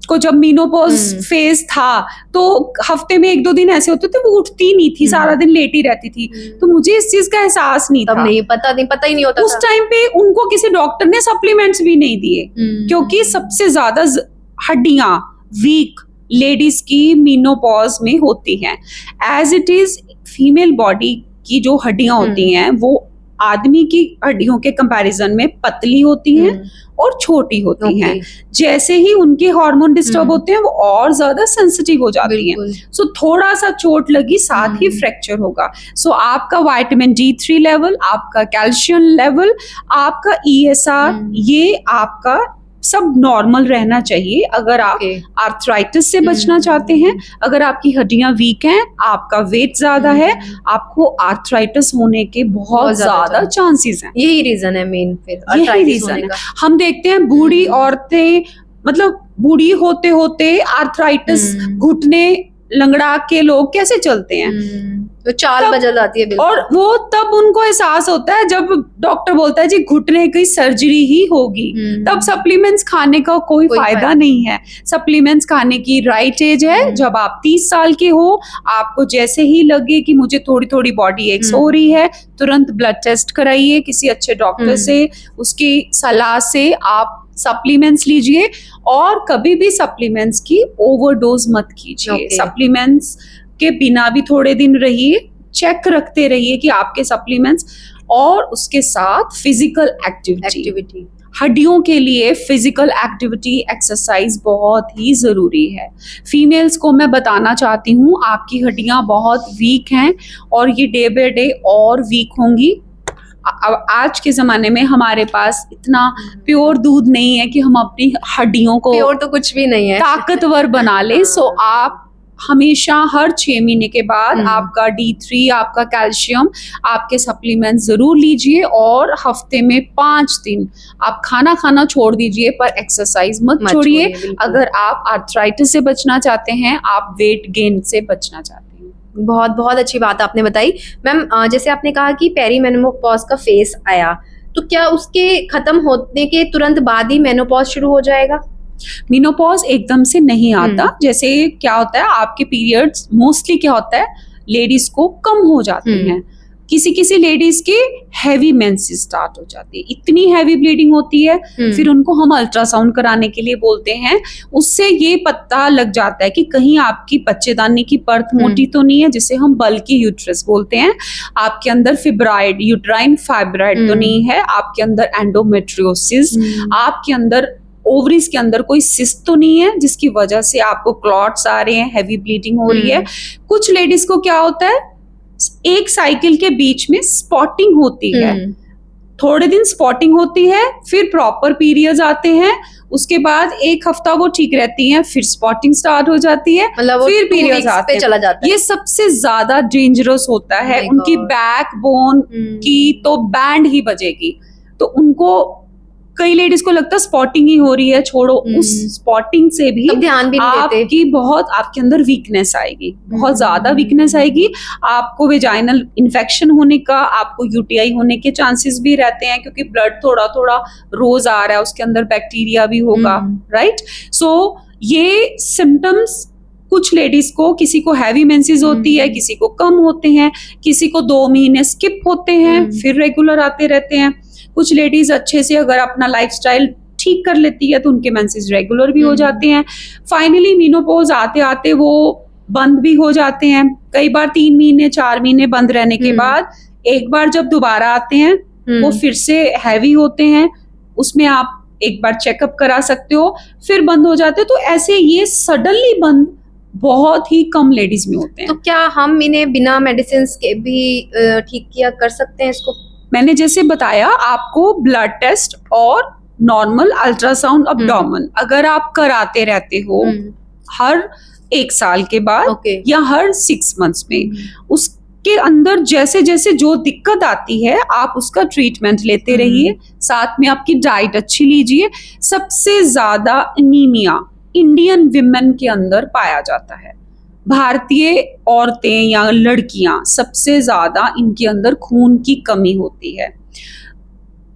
[SPEAKER 2] को जब मीनोपॉज फेज था तो हफ्ते में 1-2 दिन ऐसे होते थे वो उठती नहीं थी, सारा दिन लेटी रहती थी। तो मुझे इस चीज का एहसास नहीं था,
[SPEAKER 1] पता ही नहीं होता।
[SPEAKER 2] उस टाइम पे उनको किसी डॉक्टर ने सप्लीमेंट्स भी नहीं दिए क्योंकि सबसे ज्यादा हड्डियां वीक लेडीज की मीनोपॉज में होती हैं। As it is female body की जो हड्डियां होती हैं वो आदमी की हड्डियों के कंपैरिजन में पतली होती हैं और छोटी होती हैं। जैसे ही उनके हार्मोन डिस्टर्ब होते हैं वो और ज्यादा सेंसिटिव हो जाती हैं। सो थोड़ा सा चोट लगी साथ ही फ्रैक्चर होगा। सो आपका विटामिन D3 लेवल, आपका कैल्शियम लेवल, आपका ESR ये आपका सब नॉर्मल रहना चाहिए। अगर आप आर्थराइटिस से बचना चाहते हैं, अगर आपकी हड्डियां वीक हैं, आपका वेट ज्यादा है, आपको आर्थराइटिस होने के बहुत ज्यादा चांसेस हैं।
[SPEAKER 1] यही रीजन है मेन। फिर
[SPEAKER 2] यही रीजन है। हम देखते हैं बूढ़ी औरतें, मतलब बूढ़ी होते होते आर्थराइटिस, घुटने लंगड़ा के लोग कैसे चलते हैं,
[SPEAKER 1] तो चाल बदल जाती है।
[SPEAKER 2] और वो तब उनको एहसास होता है जब डॉक्टर बोलता है जी घुटने की सर्जरी ही होगी। तब सप्लीमेंट्स खाने का कोई फायदा नहीं है। सप्लीमेंट्स खाने की राइट एज है जब आप 30 साल के हो। आपको जैसे ही लगे कि मुझे थोड़ी थोड़ी बॉडी एक्स हो रही है, तुरंत ब्लड टेस्ट कराइए किसी अच्छे डॉक्टर से, उसकी सलाह से आप सप्लीमेंट्स लीजिए। और कभी भी सप्लीमेंट्स की ओवरडोज मत कीजिए। सप्लीमेंट्स के बिना भी थोड़े दिन रहिए, चेक रखते रहिए कि आपके सप्लीमेंट्स, और उसके साथ फिजिकल एक्टिविटी। हड्डियों के लिए फिजिकल एक्टिविटी, एक्सरसाइज बहुत ही जरूरी है। फीमेल्स को मैं बताना चाहती हूँ आपकी हड्डियां बहुत वीक हैं और ये डे बाय डे और वीक होंगी। अब आज के जमाने में हमारे पास इतना प्योर दूध नहीं है कि हम अपनी हड्डियों को,
[SPEAKER 1] प्योर तो कुछ भी नहीं है,
[SPEAKER 2] ताकतवर बना ले। सो आप हमेशा हर 6 महीने के बाद आपका D3, आपका कैल्शियम, आपके सप्लीमेंट जरूर लीजिए। और हफ्ते में 5 दिन आप खाना छोड़ दीजिए पर एक्सरसाइज मत छोड़िए। अगर आप आर्थराइटिस से बचना चाहते हैं, आप वेट गेन से बचना चाहते हैं।
[SPEAKER 1] बहुत बहुत अच्छी बात आपने बताई मैम। जैसे आपने कहा कि पेरीमेनोपॉज का फेज आया, तो क्या उसके खत्म होने के तुरंत बाद ही मेनोपॉज शुरू हो जाएगा?
[SPEAKER 2] मेनोपॉज एकदम से नहीं आता। जैसे क्या होता है आपके पीरियड्स मोस्टली क्या होता है लेडीज को कम हो जाते हैं, किसी किसी लेडीज के हैवी मेंसेस स्टार्ट हो जाती है, इतनी हैवी ब्लीडिंग होती है, फिर उनको हम अल्ट्रासाउंड कराने के लिए बोलते हैं। उससे ये पता लग जाता है कि कहीं आपकी बच्चेदानी की परत मोटी तो नहीं है, जिसे हम बल्की यूट्रस बोलते हैं, आपके अंदर फिब्राइड, यूट्राइन फाइब्राइड तो नहीं है, आपके अंदर एंडोमेट्रियोसिस, आपके अंदर ओवरीज के अंदर कोई सिस्ट तो नहीं है जिसकी वजह से आपको क्लॉट्स आ रहे हैं, हैवी ब्लीडिंग हो रही है। कुछ लेडीज को क्या होता है, एक साइकिल के बीच में स्पॉटिंग होती है, थोड़े दिन स्पॉटिंग होती है, फिर प्रॉपर पीरियड्स आते हैं, उसके बाद एक हफ्ता वो ठीक रहती हैं, फिर स्पॉटिंग स्टार्ट हो जाती है,
[SPEAKER 1] मतलब
[SPEAKER 2] फिर पीरियड्स आते हैं,
[SPEAKER 1] चला जाता है।
[SPEAKER 2] ये सबसे ज्यादा डेंजरस होता है।
[SPEAKER 1] My
[SPEAKER 2] उनकी
[SPEAKER 1] God.
[SPEAKER 2] बैकबोन की तो बैंड ही बजेगी। तो उनको, कई लेडीज को लगता है स्पॉटिंग ही हो रही है, छोड़ो, उस स्पॉटिंग से भी
[SPEAKER 1] तब ध्यान भी नहीं देते।
[SPEAKER 2] आपकी बहुत, आपके अंदर वीकनेस आएगी, बहुत ज्यादा वीकनेस आएगी, आपको वेजाइनल इन्फेक्शन होने का, आपको यूटीआई होने के चांसेस भी रहते हैं, क्योंकि ब्लड थोड़ा थोड़ा रोज आ रहा है, उसके अंदर बैक्टीरिया भी होगा, राइट। सो ये सिम्टम्स कुछ लेडीज को, किसी को हैवी मेंसेस होती है, किसी को कम होते हैं, किसी को 2 महीने स्किप होते हैं, फिर रेगुलर आते रहते हैं। कुछ लेडीज अच्छे से अगर अपना लाइफस्टाइल ठीक कर लेती है तो उनके मेंसेस रेगुलर भी हो जाते हैं। फाइनली मीनोपॉज आते आते वो बंद भी हो जाते हैं। कई बार 3 महीने 4 महीने बंद रहने के बाद एक बार जब दोबारा आते हैं वो फिर से हैवी होते हैं, उसमें आप एक बार चेकअप करा सकते हो, फिर बंद हो जाते हैं। तो ऐसे ये सडनली बंद बहुत ही कम लेडीज में होते हैं।
[SPEAKER 1] तो क्या हम इन्हें बिना मेडिसिन के भी ठीक किया कर सकते हैं इसको?
[SPEAKER 2] मैंने जैसे बताया, आपको ब्लड टेस्ट और नॉर्मल अल्ट्रासाउंड अब्डोमेन अगर आप कराते रहते हो हर 1 साल के बाद या हर 6 मंथ्स में, उसके अंदर जैसे जैसे जो दिक्कत आती है आप उसका ट्रीटमेंट लेते रहिए, साथ में आपकी डाइट अच्छी लीजिए। सबसे ज्यादा एनीमिया इंडियन विमेन के अंदर पाया जाता है। भारतीय औरतें या लड़कियां सबसे ज्यादा इनके अंदर खून की कमी होती है।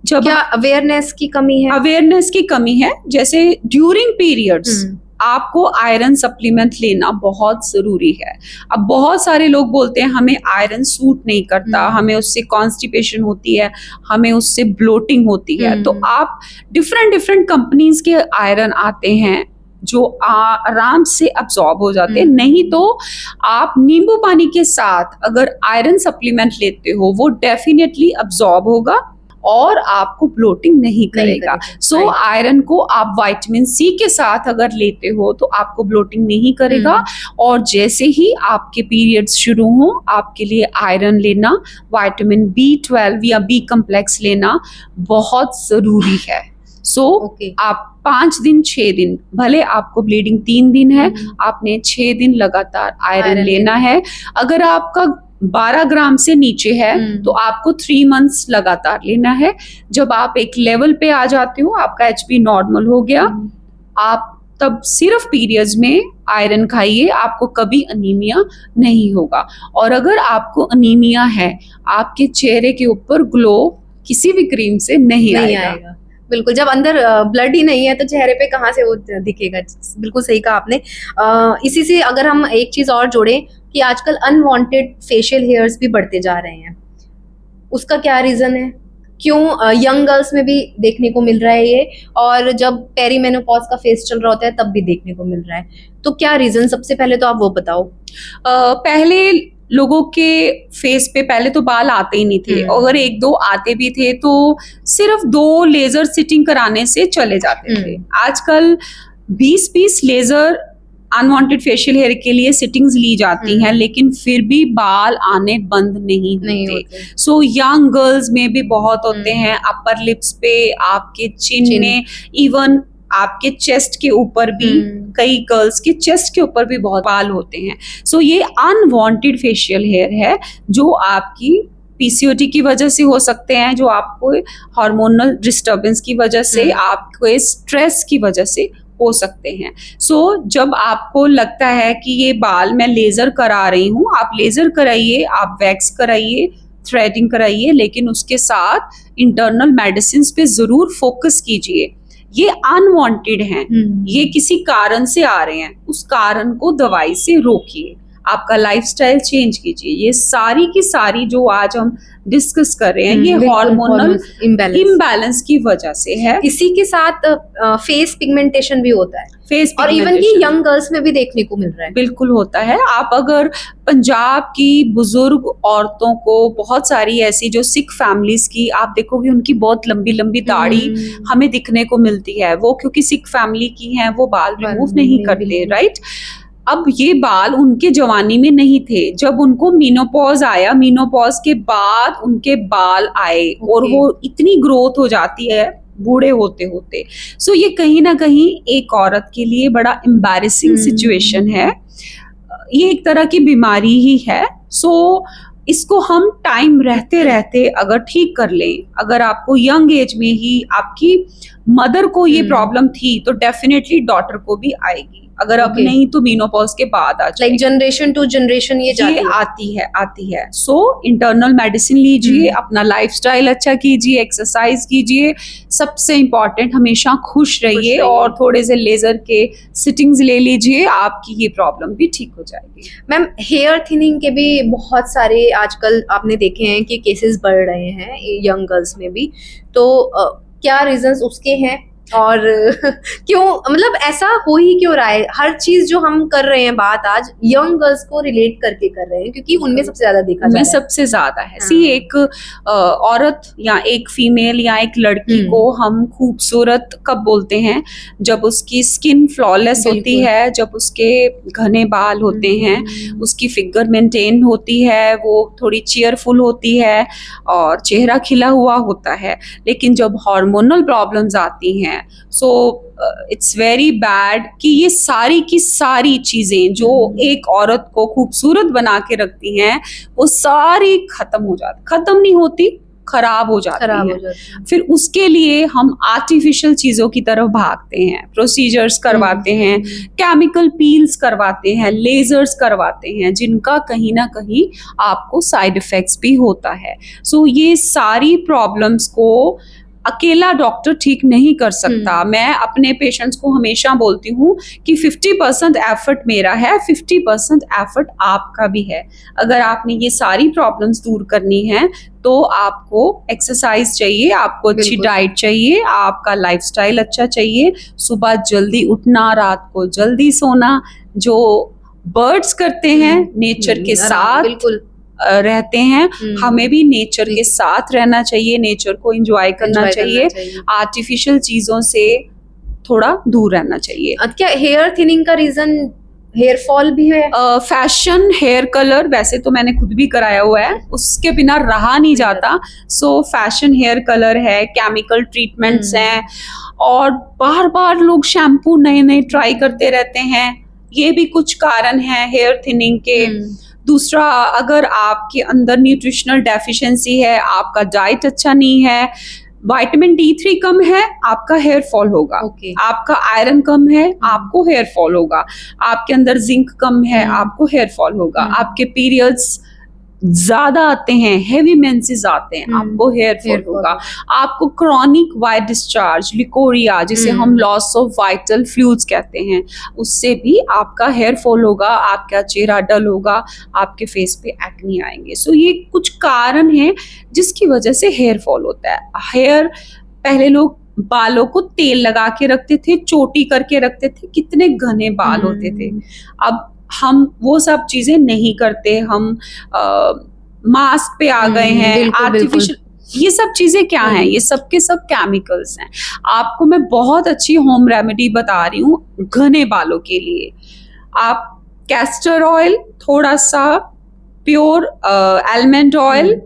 [SPEAKER 2] जब
[SPEAKER 1] क्या अवेयरनेस की कमी है?
[SPEAKER 2] अवेयरनेस की कमी है। जैसे ड्यूरिंग पीरियड्स आपको आयरन सप्लीमेंट लेना बहुत जरूरी है। अब बहुत सारे लोग बोलते हैं हमें आयरन सूट नहीं करता, हमें उससे कॉन्स्टिपेशन होती है, हमें उससे ब्लोटिंग होती है। तो आप डिफरेंट कंपनीज के आयरन आते हैं जो आराम से अब्सॉर्ब हो जाते हैं। नहीं तो आप नींबू पानी के साथ अगर आयरन सप्लीमेंट लेते हो वो डेफिनेटली अब्सॉर्ब होगा और आपको ब्लोटिंग नहीं करेगा। सो आयरन को आप विटामिन सी के साथ अगर लेते हो तो आपको ब्लोटिंग नहीं करेगा। और जैसे ही आपके पीरियड्स शुरू हो, आपके लिए आयरन लेना, विटामिन B12 या बी कम्प्लेक्स लेना बहुत जरूरी है। आप 5 दिन 6 दिन, भले आपको ब्लीडिंग 3 दिन है, आपने 6 दिन लगातार आयरन लेना है। अगर आपका 12 ग्राम से नीचे है तो आपको 3 मंथ्स लगातार लेना है। जब आप एक लेवल पे आ जाते हो, आपका HB नॉर्मल हो गया, आप तब सिर्फ पीरियड्स में आयरन खाइए, आपको कभी अनीमिया नहीं होगा। और अगर आपको अनीमिया है, आपके चेहरे के ऊपर ग्लो किसी भी क्रीम से नहीं आएगा।
[SPEAKER 1] बिल्कुल, जब अंदर ब्लड ही नहीं है तो चेहरे पे कहाँ से वो दिखेगा। बिल्कुल सही कहा आपने। इसी से अगर हम एक चीज और जोड़ें कि आजकल अनवांटेड फेशियल हेयर्स भी बढ़ते जा रहे हैं, उसका क्या रीजन है? क्यों यंग गर्ल्स में भी देखने को मिल रहा है ये, और जब पेरीमेनोपॉज का फेस चल रहा होता है तब भी देखने को मिल रहा है। तो क्या रीजन, सबसे पहले तो आप वो बताओ।
[SPEAKER 2] पहले लोगों के फेस पे पहले तो बाल आते ही नहीं थे, अगर 1-2 आते भी थे तो सिर्फ 2 लेजर सिटिंग कराने से चले जाते थे। आजकल 20-20 लेजर अनवांटेड फेशियल हेयर के लिए सिटिंग्स ली जाती हैं, लेकिन फिर भी बाल आने बंद नहीं होते। सो यंग गर्ल्स में भी बहुत होते हैं, अपर लिप्स पे, आपके चिन में, इवन आपके चेस्ट के ऊपर भी, कई गर्ल्स के चेस्ट के ऊपर भी बहुत बाल होते हैं। सो ये अनवांटेड फेशियल हेयर है जो आपकी PCOD की वजह से हो सकते हैं, जो आपको हार्मोनल डिस्टर्बेंस की वजह से, आपको स्ट्रेस की वजह से हो सकते हैं। सो जब आपको लगता है कि ये बाल मैं लेजर करा रही हूँ, आप लेजर कराइए, आप वैक्स कराइए, थ्रेडिंग कराइए, लेकिन उसके साथ इंटरनल मेडिसिन पे जरूर फोकस कीजिए। ये अनवांटेड हैं, ये किसी कारण से आ रहे हैं, उस कारण को दवाई से रोकिए। आपका लाइफस्टाइल चेंज कीजिए। ये सारी की सारी जो आज हम डिस्कस कर रहे हैं ये
[SPEAKER 1] बिल्कुल,
[SPEAKER 2] हार्मोनल
[SPEAKER 1] imbalance।
[SPEAKER 2] इम्बैलेंस की वजह से है।
[SPEAKER 1] इसी के साथ फेस पिगमेंटेशन भी होता है,
[SPEAKER 2] फेस
[SPEAKER 1] और इवन की यंग गर्ल्स में भी देखने को मिल रहा है।
[SPEAKER 2] बिल्कुल होता है। आप अगर पंजाब की बुजुर्ग औरतों को, बहुत सारी ऐसी जो सिख फैमिलीज की आप देखोगे, उनकी बहुत लंबी लंबी दाढ़ी हमें दिखने को मिलती है। वो क्योंकि सिख फैमिली की हैं, वो बाल रिमूव नहीं करते, राइट। अब ये बाल उनके जवानी में नहीं थे, जब उनको मीनोपॉज आया, मीनोपॉज के बाद उनके बाल आए और वो इतनी ग्रोथ हो जाती है बूढ़े होते होते। सो ये कहीं ना कहीं एक औरत के लिए बड़ा एम्बैरेसिंग सिचुएशन है। ये एक तरह की बीमारी ही है। सो इसको हम टाइम रहते रहते अगर ठीक कर लें, अगर आपको यंग एज में ही आपकी मदर को ये प्रॉब्लम थी तो डेफिनेटली डॉटर को भी आएगी। अगर अब नहीं तो मीनोपॉज के बाद आ जाएगी।
[SPEAKER 1] लाइक जनरेशन टू जनरेशन ये
[SPEAKER 2] आती है। सो इंटरनल मेडिसिन लीजिए, अपना लाइफस्टाइल अच्छा कीजिए, एक्सरसाइज कीजिए, सबसे इम्पोर्टेंट हमेशा खुश रहिए और थोड़े से लेजर के सिटिंग्स ले लीजिए, आपकी ये प्रॉब्लम भी ठीक हो जाएगी।
[SPEAKER 1] मैम, हेयर थिनिंग के भी बहुत सारे आजकल आपने देखे हैं कि केसेस बढ़ रहे हैं यंग गर्ल्स में भी, तो क्या रीजंस उसके हैं और क्यों, मतलब ऐसा हो ही क्यों रहा है? हर चीज जो हम कर रहे हैं बात आज यंग गर्ल्स को रिलेट करके कर रहे हैं, क्योंकि उनमें सबसे ज्यादा देखा जाता है।
[SPEAKER 2] सबसे ज्यादा है। सी, एक औरत या एक फीमेल या एक लड़की को हम खूबसूरत कब बोलते हैं? जब उसकी स्किन फ्लॉलेस होती है, जब उसके घने बाल होते हैं, उसकी फिगर मेंटेन होती है, वो थोड़ी चीयरफुल होती है और चेहरा खिला हुआ होता है। लेकिन जब हार्मोनल प्रॉब्लम्स आती हैं, सो इट्स वेरी बैड कि ये सारी की सारी चीजें जो एक औरत को खूबसूरत बना के रखती हैं, वो सारी खत्म हो जाती, खत्म नहीं होती, खराब हो जाती है। फिर उसके लिए हम आर्टिफिशियल चीजों की तरफ भागते हैं, प्रोसीजर्स करवाते हैं, केमिकल पील्स करवाते हैं, लेजर्स करवाते हैं, जिनका कहीं ना कहीं आपको साइड इफेक्ट्स भी होता है। सो ये सारी प्रॉब्लम्स को अकेला डॉक्टर ठीक नहीं कर सकता। मैं अपने पेशेंट्स को हमेशा बोलती हूँ कि 50% एफर्ट मेरा है, 50% एफर्ट आपका भी है। अगर आपने ये सारी प्रॉब्लम्स दूर करनी है तो आपको एक्सरसाइज चाहिए, आपको अच्छी डाइट चाहिए, आपका लाइफस्टाइल अच्छा चाहिए, सुबह जल्दी उठना, रात को जल्दी सोना, जो बर्ड्स करते हैं नेचर के साथ बिल्कुल रहते हैं, हमें भी नेचर के साथ रहना चाहिए, नेचर को एंजॉय करना चाहिए, आर्टिफिशियल चीजों से थोड़ा दूर रहना चाहिए।
[SPEAKER 1] क्या हेयर थिनिंग का रीजन हेयर फॉल भी है?
[SPEAKER 2] फैशन, हेयर कलर, वैसे तो मैंने खुद भी कराया हुआ है, उसके बिना रहा नहीं जाता। सो फैशन हेयर कलर है, केमिकल ट्रीटमेंट्स हैं, और बार बार लोग शैम्पू नए नए ट्राई करते रहते हैं, ये भी कुछ कारण है हेयर थिनिंग के। दूसरा, अगर आपके अंदर न्यूट्रिशनल डेफिशिएंसी है, आपका डाइट अच्छा नहीं है, विटामिन D3 कम है, आपका हेयर फॉल होगा। आपका आयरन कम है, आपको हेयर फॉल होगा। आपके अंदर जिंक कम है, आपको हेयर फॉल होगा। आपके पीरियड्स ज्यादा आते हैं, हेवी मेंसेस आते हैं, आपको हेयर फॉल होगा। आपको क्रॉनिक वाइट डिस्चार्ज, लिकोरिया, जिसे हम लॉस ऑफ वाइटल फ्लूइड्स कहते हैं, उससे भी आपका हेयर फॉल होगा, आपका चेहरा डल होगा, आपके फेस पे एक्ने आएंगे। सो ये कुछ कारण हैं जिसकी वजह से हेयर फॉल होता है। हेयर, पहले लोग बालों को तेल लगा के रखते थे, चोटी करके रखते थे, कितने घने बाल होते थे। अब हम वो सब चीजें नहीं करते, हम मास्क पे आ गए हैं, आर्टिफिशियल। ये सब चीजें क्या हैं? ये सब के सब केमिकल्स हैं। आपको मैं बहुत अच्छी होम रेमेडी बता रही हूँ घने बालों के लिए। आप कैस्टर ऑयल, थोड़ा सा प्योर आलमंड ऑयल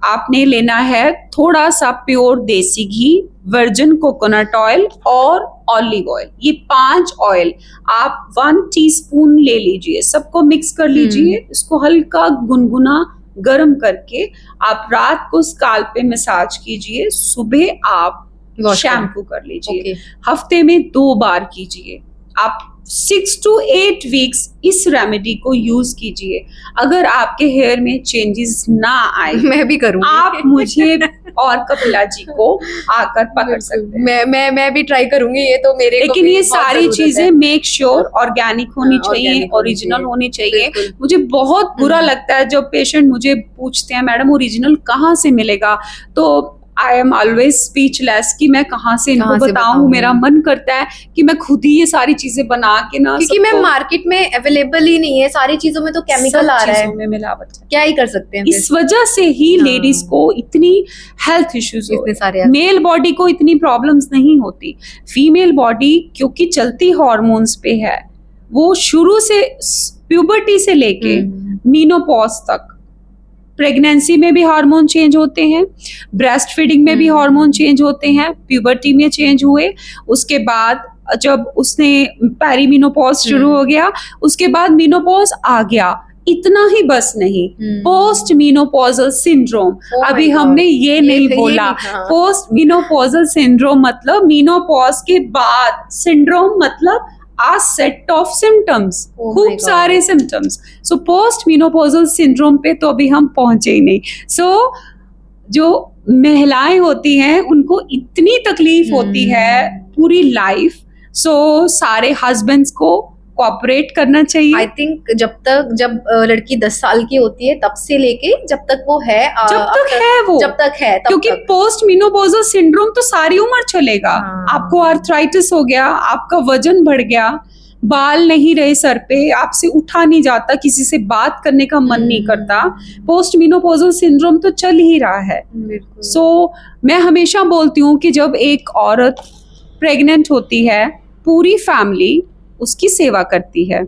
[SPEAKER 2] आपने लेना है, थोड़ा सा प्योर देसी घी, वर्जिन कोकोनट ऑयल और ऑलिव ऑयल। ये 5 ऑयल आप 1 टीस्पून ले लीजिए, सबको मिक्स कर लीजिए। इसको हल्का गुनगुना गर्म करके आप रात को स्काल्प पे मसाज कीजिए, सुबह आप शैम्पू कर लीजिए। हफ्ते में 2 बार कीजिए। आप 6 to 8 वीक्स इस रेमेडी को यूज कीजिए। अगर आपके हेयर में चेंजेस ना आए,
[SPEAKER 1] मैं भी करूंगी,
[SPEAKER 2] आप मुझे और कपिला जी को आकर पकड़ सकते हैं।
[SPEAKER 1] मैं भी ट्राई करूंगी, ये तो मेरे को
[SPEAKER 2] लेकिन
[SPEAKER 1] भी
[SPEAKER 2] ये
[SPEAKER 1] बहुत
[SPEAKER 2] सारी
[SPEAKER 1] जरूरत
[SPEAKER 2] चीजें
[SPEAKER 1] है।
[SPEAKER 2] मेक श्योर ऑर्गेनिक होनी
[SPEAKER 1] हाँ,
[SPEAKER 2] चाहिए,
[SPEAKER 1] organic होनी
[SPEAKER 2] ओरिजिनल
[SPEAKER 1] चाहिए।
[SPEAKER 2] होनी चाहिए।
[SPEAKER 1] बिल्कुल।
[SPEAKER 2] मुझे बहुत बुरा लगता है जब पेशेंट मुझे पूछते हैं मैडम ओरिजिनल कहाँ से मिलेगा, तो आई एम ऑलवेज स्पीचलेस कि मैं कहाँ से इनको
[SPEAKER 1] कहाँ से
[SPEAKER 2] बताऊं।
[SPEAKER 1] बताऊं?
[SPEAKER 2] मेरा मन करता है कि मैं खुद ही ये सारी चीजें बना के ना,
[SPEAKER 1] क्योंकि मैम मार्केट में अवेलेबल ही नहीं है, सारी चीजों में तो केमिकल आ रहा है,
[SPEAKER 2] में मिलावट है।
[SPEAKER 1] क्या ही कर सकते हैं
[SPEAKER 2] इस वजह से ही
[SPEAKER 1] हाँ।
[SPEAKER 2] लेडीज को इतनी हेल्थ इश्यूज
[SPEAKER 1] इतने सारे
[SPEAKER 2] मेल बॉडी को इतनी प्रॉब्लम्स नहीं होती। फीमेल बॉडी क्योंकि चलती हॉर्मोन्स पे है, वो शुरू से प्यूबर्टी से लेके मीनोपॉज तक, प्रेगनेंसी में भी हार्मोन चेंज होते हैं, ब्रेस्ट फीडिंग में भी हार्मोन चेंज होते हैं, प्यूबर्टी में चेंज हुए, उसके बाद जब उसने पेरीमीनोपॉज शुरू हो गया, उसके बाद मीनोपॉज आ गया। इतना ही बस नहीं, पोस्ट मीनोपॉजल सिंड्रोम, अभी हमने ये नहीं बोला। पोस्ट मीनोपॉजल सिंड्रोम मतलब मीनोपॉज के बाद, सिंड्रोम मतलब a set of symptoms, खूब सारे symptoms. So post menopausal syndrome पे तो अभी हम पहुंचे ही नहीं. So जो महिलाएं होती हैं उनको इतनी तकलीफ होती है पूरी लाइफ. So सारे husbands को कोऑपरेट करना चाहिए.
[SPEAKER 1] आई थिंक जब लड़की 10 साल की होती है तब से लेके जब तक वो है, जब तक है
[SPEAKER 2] क्योंकि पोस्ट मीनोपॉजल सिंड्रोम तो सारी उम्र चलेगा. आपको आर्थराइटिस हो गया, आपका वजन बढ़ गया, बाल नहीं रहे सर पे, आपसे उठा नहीं जाता, किसी से बात करने का मन नहीं करता, पोस्ट मीनोपॉजल सिंड्रोम तो चल ही रहा है. सो मैं हमेशा बोलती हूँ कि जब एक औरत प्रेग्नेंट होती है, पूरी फैमिली उसकी सेवा करती है,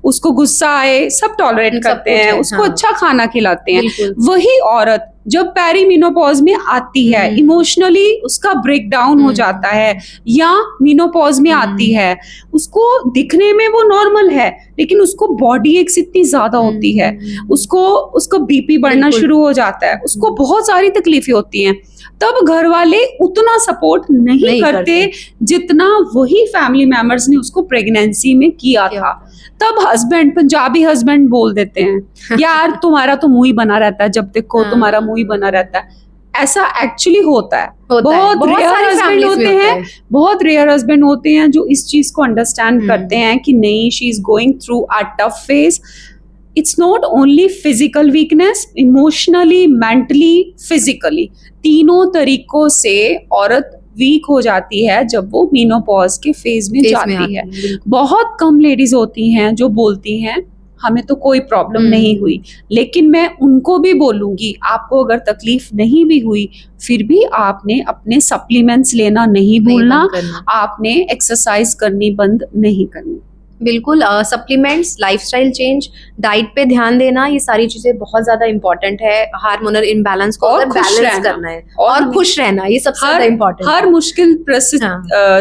[SPEAKER 2] उसको गुस्सा आए सब टॉलरेट करते हैं, उसको अच्छा खाना खिलाते हैं. वही औरत जब पेरीमीनोपॉज में आती है, इमोशनली उसका ब्रेक डाउन हो जाता है या मीनोपॉज में आती है, उसको दिखने में वो नॉर्मल है लेकिन उसको बॉडी एक्स इतनी ज्यादा होती है, उसको बीपी बढ़ना शुरू हो जाता है, उसको बहुत सारी तकलीफें होती हैं. तब घर वाले उतना सपोर्ट नहीं करते जितना वही फैमिली मेंबर्स ने उसको प्रेगनेंसी में किया था. तब हस्बैंड, पंजाबी हस्बैंड बोल देते हैं यार तुम्हारा तो मुंह ही बना रहता है, जब देखो तुम्हारा मुंह ही बना रहता है. ऐसा एक्चुअली होता है. बहुत रेयर हस्बैंड होते हैं, बहुत रेयर हस्बैंड होते हैं जो इस चीज को अंडरस्टैंड करते हैं कि नहीं, she is going through a tough phase. It's not only physical weakness, emotionally, mentally, physically, तीनों तरीकों से औरत वीक हो जाती है जब वो मीनोपॉज के फेज में जाती है. बहुत कम लेडीज होती हैं जो बोलती हैं हमें तो कोई प्रॉब्लम नहीं हुई, लेकिन मैं उनको भी बोलूंगी आपको अगर तकलीफ नहीं भी हुई फिर भी आपने अपने सप्लीमेंट्स लेना नहीं भूलना, आपने एक्सरसाइज करनी बंद नहीं करनी.
[SPEAKER 1] बिल्कुल. सप्लीमेंट्स, लाइफस्टाइल चेंज, डाइट पे ध्यान देना, ये सारी चीजें बहुत ज्यादा इंपॉर्टेंट है. हार्मोनल इम्बैलेंस को बैलेंस करना है और खुश रहना, ये सबसे ज्यादा इंपॉर्टेंट है.
[SPEAKER 2] हर मुश्किल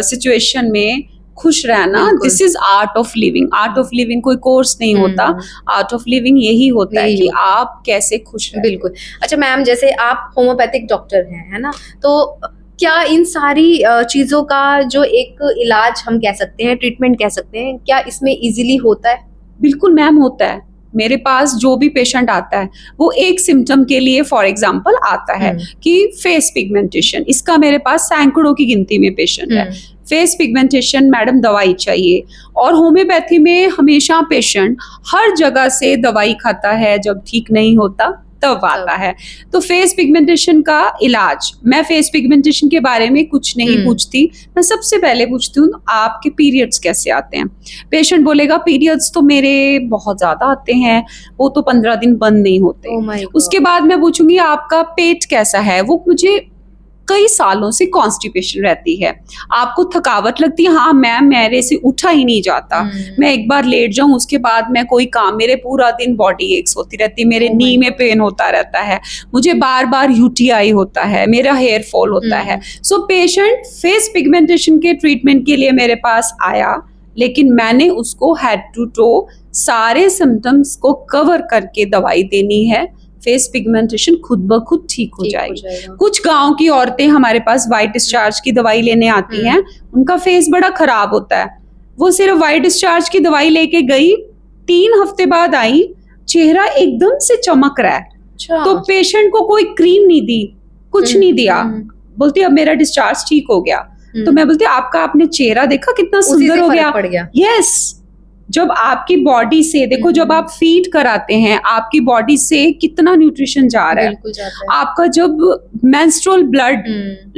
[SPEAKER 2] सिचुएशन में खुश रहना. This is art of living. Art of living कोई कोर्स नहीं होता. आर्ट ऑफ लिविंग यही होता है कि आप कैसे खुश रहें.
[SPEAKER 1] बिल्कुल. अच्छा मैम, जैसे आप होम्योपैथिक डॉक्टर हैं, है ना, तो क्या इन सारी चीजों का जो एक इलाज हम कह सकते हैं, ट्रीटमेंट कह सकते हैं, क्या इसमें इजीली होता है?
[SPEAKER 2] बिल्कुल मैम, होता है. मेरे पास जो भी पेशेंट आता है वो एक सिम्टम के लिए फॉर एग्जांपल आता है कि फेस पिगमेंटेशन, इसका मेरे पास सैकड़ों की गिनती में पेशेंट है. फेस पिगमेंटेशन मैडम दवाई चाहिए. और होम्योपैथी में हमेशा पेशेंट हर जगह से दवाई खाता है, जब ठीक नहीं होता तब आता है. तो फेस पिगमेंटेशन का इलाज, मैं फेस पिगमेंटेशन के बारे में कुछ नहीं पूछती. मैं सबसे पहले पूछती हूँ आपके पीरियड्स कैसे आते हैं. पेशेंट बोलेगा पीरियड्स तो मेरे बहुत ज्यादा आते हैं, वो तो 15 दिन बंद नहीं होते. उसके बाद मैं पूछूंगी आपका पेट कैसा है. वो मुझे कई सालों से कॉन्स्टिपेशन रहती है. आपको थकावट लगती है. हाँ मैम, मेरे से उठा ही नहीं जाता. मैं एक बार लेट जाऊं उसके बाद मैं कोई काम, मेरे पूरा दिन बॉडी एक्स होती रहती है, मेरे नी में पेन होता रहता है, मुझे बार बार यूटीआई होता है, मेरा हेयर फॉल होता है. सो पेशेंट फेस पिगमेंटेशन के ट्रीटमेंट के लिए मेरे पास आया, लेकिन मैंने उसको हेड टू टो सारे सिम्टम्स को कवर करके दवाई देनी है. फेस पिगमेंटेशन खुद ब खुद ठीक हो जाएगी. कुछ गांव की औरतें हमारे पास वाइट डिस्चार्ज की दवाई लेने आती हैं, उनका फेस बड़ा खराब होता है. वो सिर्फ वाइट डिस्चार्ज की दवाई लेके गई, 3 हफ्ते बाद आई, चेहरा एकदम से चमक रहा है. तो पेशेंट को कोई क्रीम नहीं दी, कुछ नहीं दिया, बोलती अब मेरा डिस्चार्ज ठीक हो गया। तो मैं बोलती आपका आपने चेहरा देखा कितना
[SPEAKER 1] उसी
[SPEAKER 2] सुंदर
[SPEAKER 1] से
[SPEAKER 2] हो
[SPEAKER 1] फर्क
[SPEAKER 2] गया।
[SPEAKER 1] पड़ गया।
[SPEAKER 2] यस, जब आपकी बॉडी से देखो, जब आप फीड कराते हैं आपकी बॉडी से कितना न्यूट्रिशन जा रहा है।
[SPEAKER 1] बिल्कुल जाता है।
[SPEAKER 2] आपका जब मेंस्ट्रुअल ब्लड,